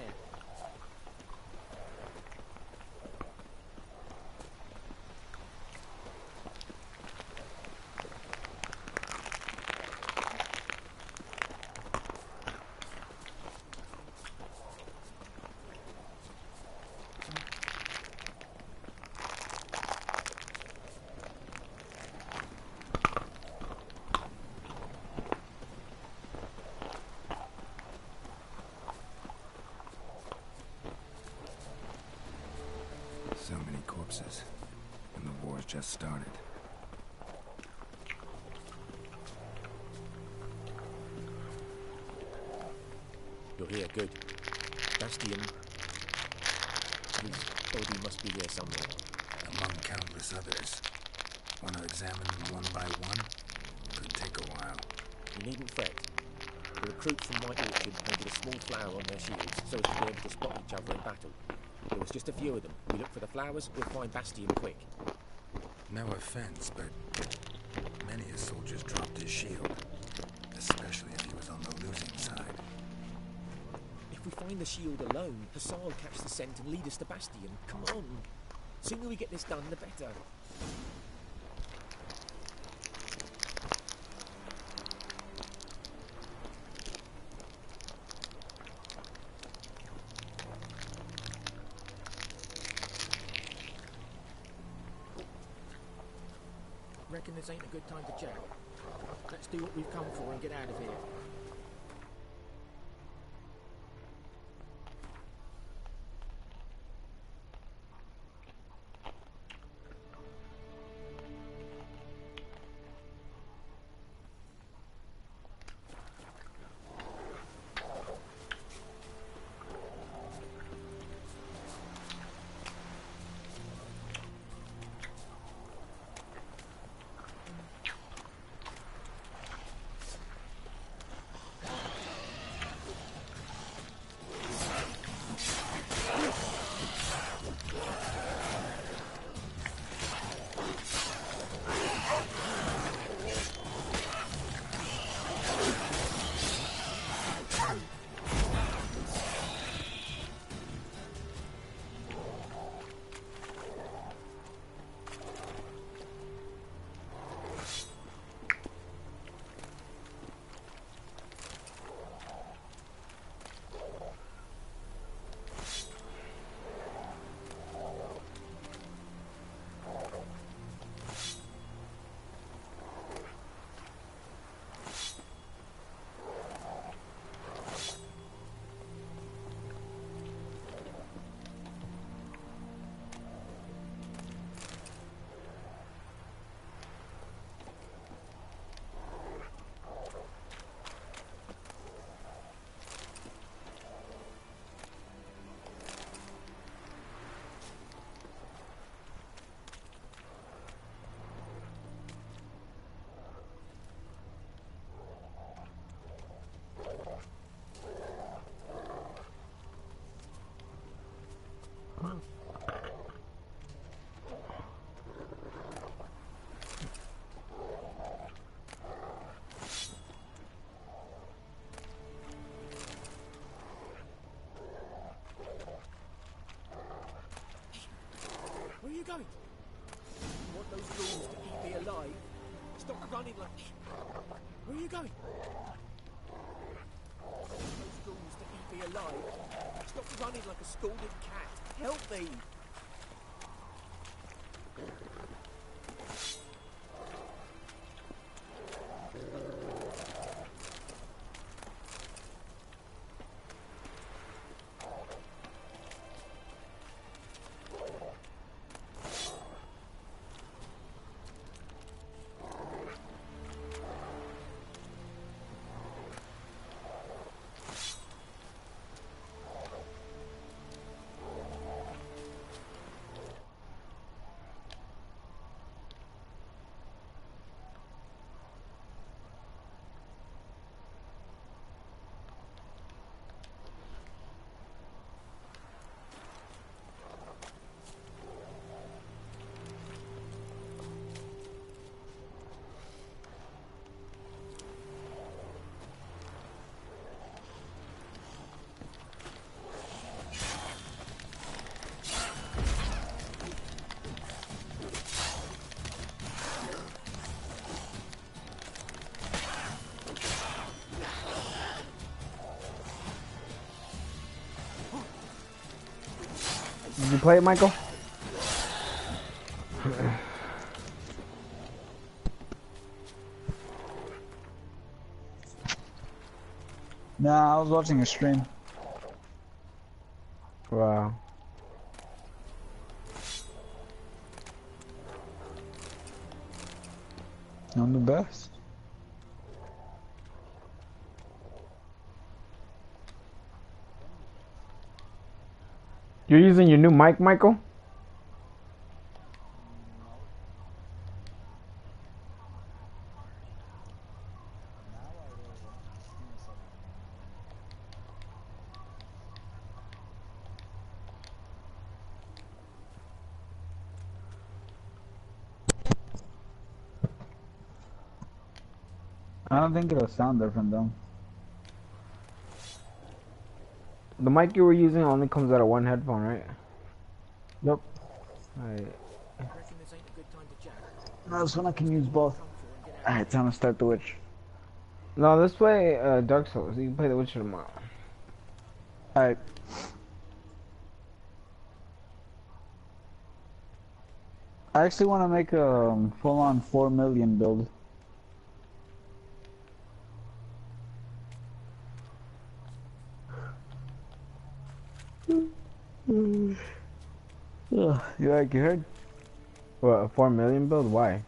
So many corpses. And the war's just started. here, good. Bastion... His body must be here somewhere. Among countless others. Want to examine them one by one? Could take a while. You needn't fret. The recruits from White Orchard painted a small flower on their shields so as to be able to spot each other in battle. There was just a few of them. We look for the flowers, we'll find Bastion quick. No offense, but many a soldier's dropped his shield. Especially if he was on the losing side. If we find the shield alone, Hassan will catch the scent and lead us to Bastion. Come on. Sooner we get this done, the better. Reckon this ain't a good time to chat. Let's do what we've come for and get out of here. Where are you going? You want those rules to keep me alive? Stop running like... Where are you going? You want those rules to keep me alive? Stop running like a scalded cat. Help me! Did you play it, Michael? Nah, I was watching a stream. Wow. I'm the best. You're using your new mic, Michael? I don't think it'll sound different though. The mic you were using only comes out of one headphone, right? Yep. Alright. No, this one I can use both. Alright, time to start The Witch. No, let's play Dark Souls. You can play The Witcher tomorrow. Alright. I actually want to make a full-on 4 million build. Ugh, you heard? What, a 4 million build? Why?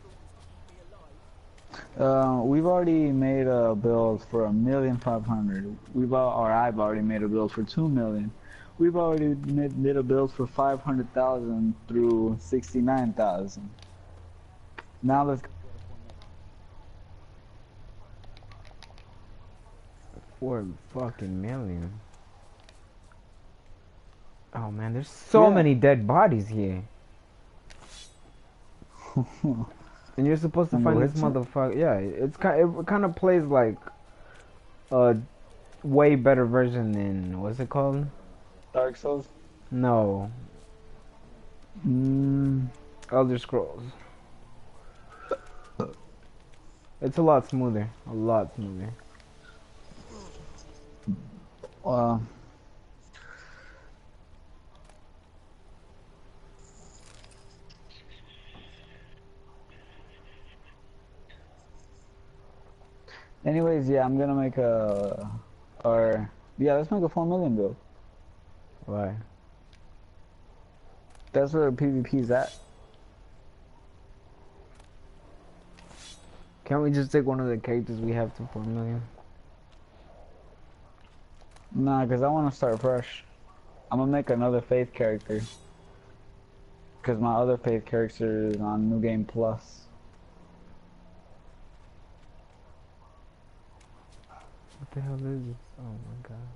We've already made a build for 1,500,000. I've already made a build for 2 million. We've already made a build for 500,000 through 69,000. Now let's. 4 fucking million. Oh man, there's so many dead bodies here. And you're supposed to find this motherfucker. Yeah, it kind of plays like a way better version than, what's it called? Dark Souls? No. Elder Scrolls. It's a lot smoother. A lot smoother. Anyways, yeah, I'm gonna make let's make a 4 million build. Why? That's where PvP's at. Can't we just take one of the characters we have to 4 million? Nah, cause I want to start fresh. I'm gonna make another Faith character. Cause my other Faith character is on New Game Plus. What the hell is this? Oh my god.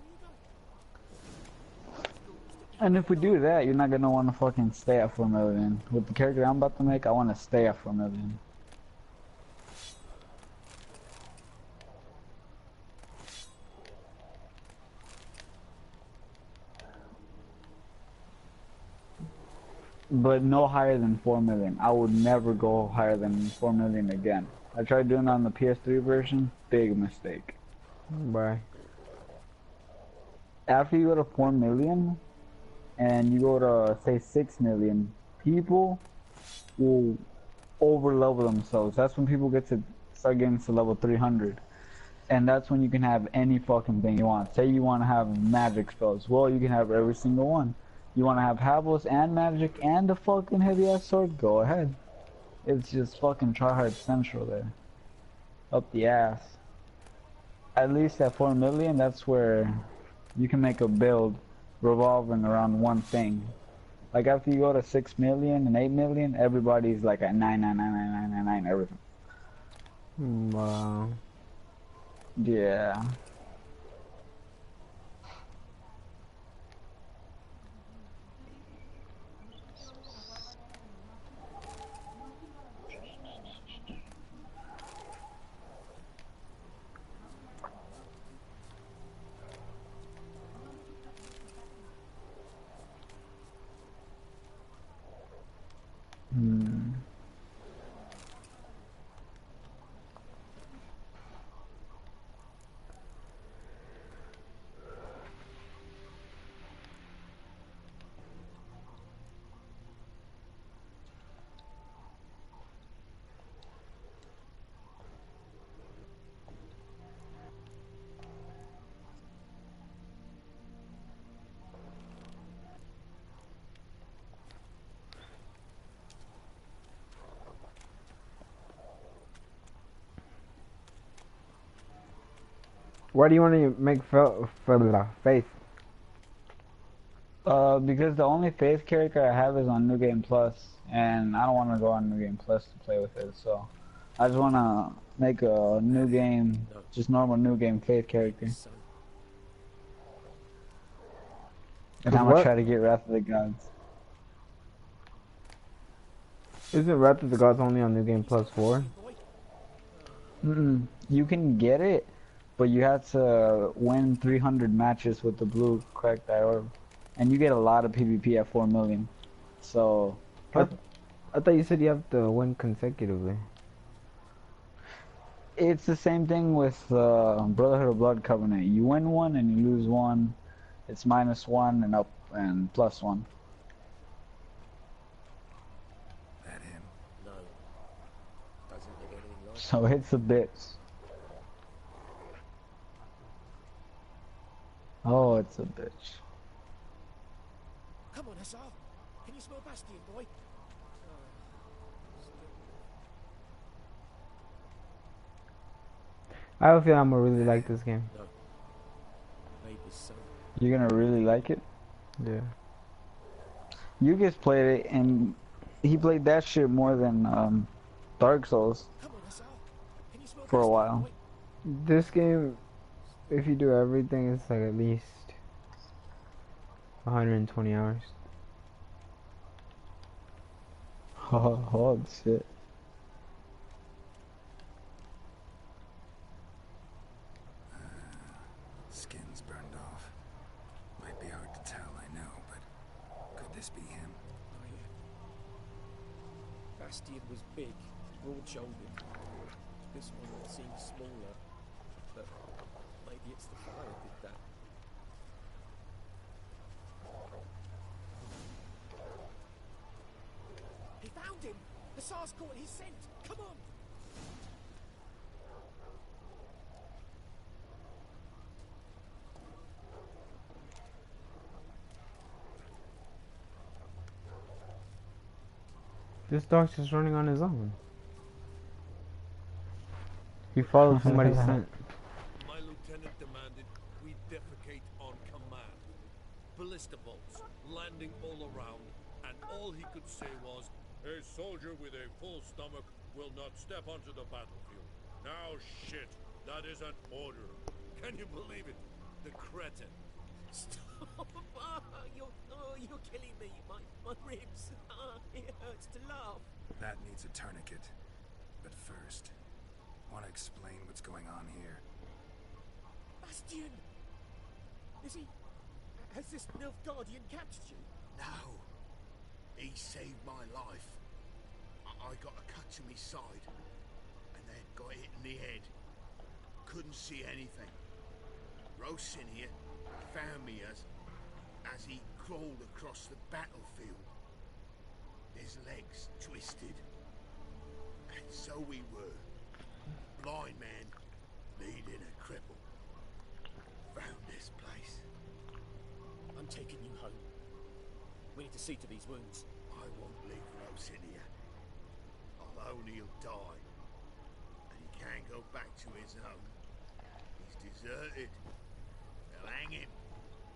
And if we do that, you're not gonna want to fucking stay at 4 million. With the character I'm about to make, I want to stay at 4 million. But no higher than 4 million. I would never go higher than 4 million again. I tried doing it on the PS3 version. Big mistake. Bye. After you go to 4 million, and you go to, say, 6 million, people will over-level themselves. That's when people start getting to level 300. And that's when you can have any fucking thing you want. Say you want to have magic spells. Well, you can have every single one. You want to have Havos and magic and a fucking heavy-ass sword? Go ahead. It's just fucking tryhard central there. Up the ass. At least at 4 million, that's where you can make a build revolving around one thing. Like after you go to 6 million and 8 million, everybody's like at 9999999 everything. Wow. Yeah. Why do you want to make Faith? Because the only Faith character I have is on New Game Plus, and I don't want to go on New Game Plus to play with it, so I just want to make a new game, just normal New Game Faith character. And I'm gonna try to get Wrath of the Gods. Isn't Wrath of the Gods only on New Game Plus 4? You can get it, but you have to win 300 matches with the blue cracked eye orb. And you get a lot of PvP at 4 million. So... I thought you said you have to win consecutively. It's the same thing with Brotherhood of Blood Covenant. You win one and you lose one. It's -1 and up and +1. That him? No. Doesn't look anything like So it's a bitch. Oh, it's a bitch. Come on, Hussar. Can you smell Bastion, boy? I have a feeling I'm gonna really like this game. No. Maybe so. You're gonna really like it? Yeah. You just played it, and he played that shit more than Dark Souls for a while. This game, if you do everything, it's like at least 120 hours. Oh shit. Skin's burned off. Might be hard to tell, I know, but could this be him? Oh, yeah. Bastion was big, broad-shouldered. This one seems smaller, but maybe it's the fire did that. He found him! Hussar's caught his scent! Come on! This dog's just running on his own. He followed somebody's scent. My lieutenant demanded we defecate on command. Ballista bolts landing all around, and all he could say was, "A soldier with a full stomach will not step onto the battlefield." Now shit, that is an order. Can you believe it? The cretin. Stop! You're killing me. My ribs. It hurts to laugh. That needs a tourniquet. But first, want to explain what's going on here? Bastion! Has this Nilfgaardian captured you? No. He saved my life. I got a cut to my side, and then got hit in the head. Couldn't see anything. Rosin here found me as he crawled across the battlefield. His legs twisted. And so we were. Blind man leading a cripple. Found this place. I'm taking you home. We need to see to these wounds. I won't leave Rosin here. I'll own he'll die. And he can't go back to his home. He's deserted. They'll hang him.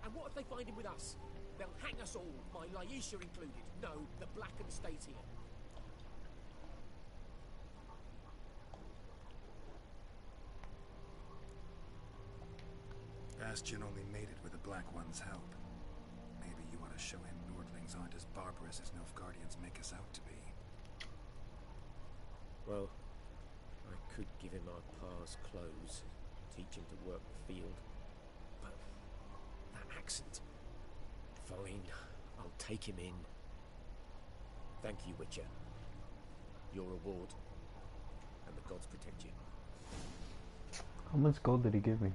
And what if they find him with us? They'll hang us all, my Laisha included. No, the Blackham stays here. Bastion only made it with the Black One's help. Maybe you want to show him Nordlings aren't as barbarous as Nilfgaardians make us out to be. Well, I could give him our pa's clothes, teach him to work the field. But that accent... Fine, I'll take him in. Thank you, Witcher. Your reward. And the gods protect you. How much gold did he give me?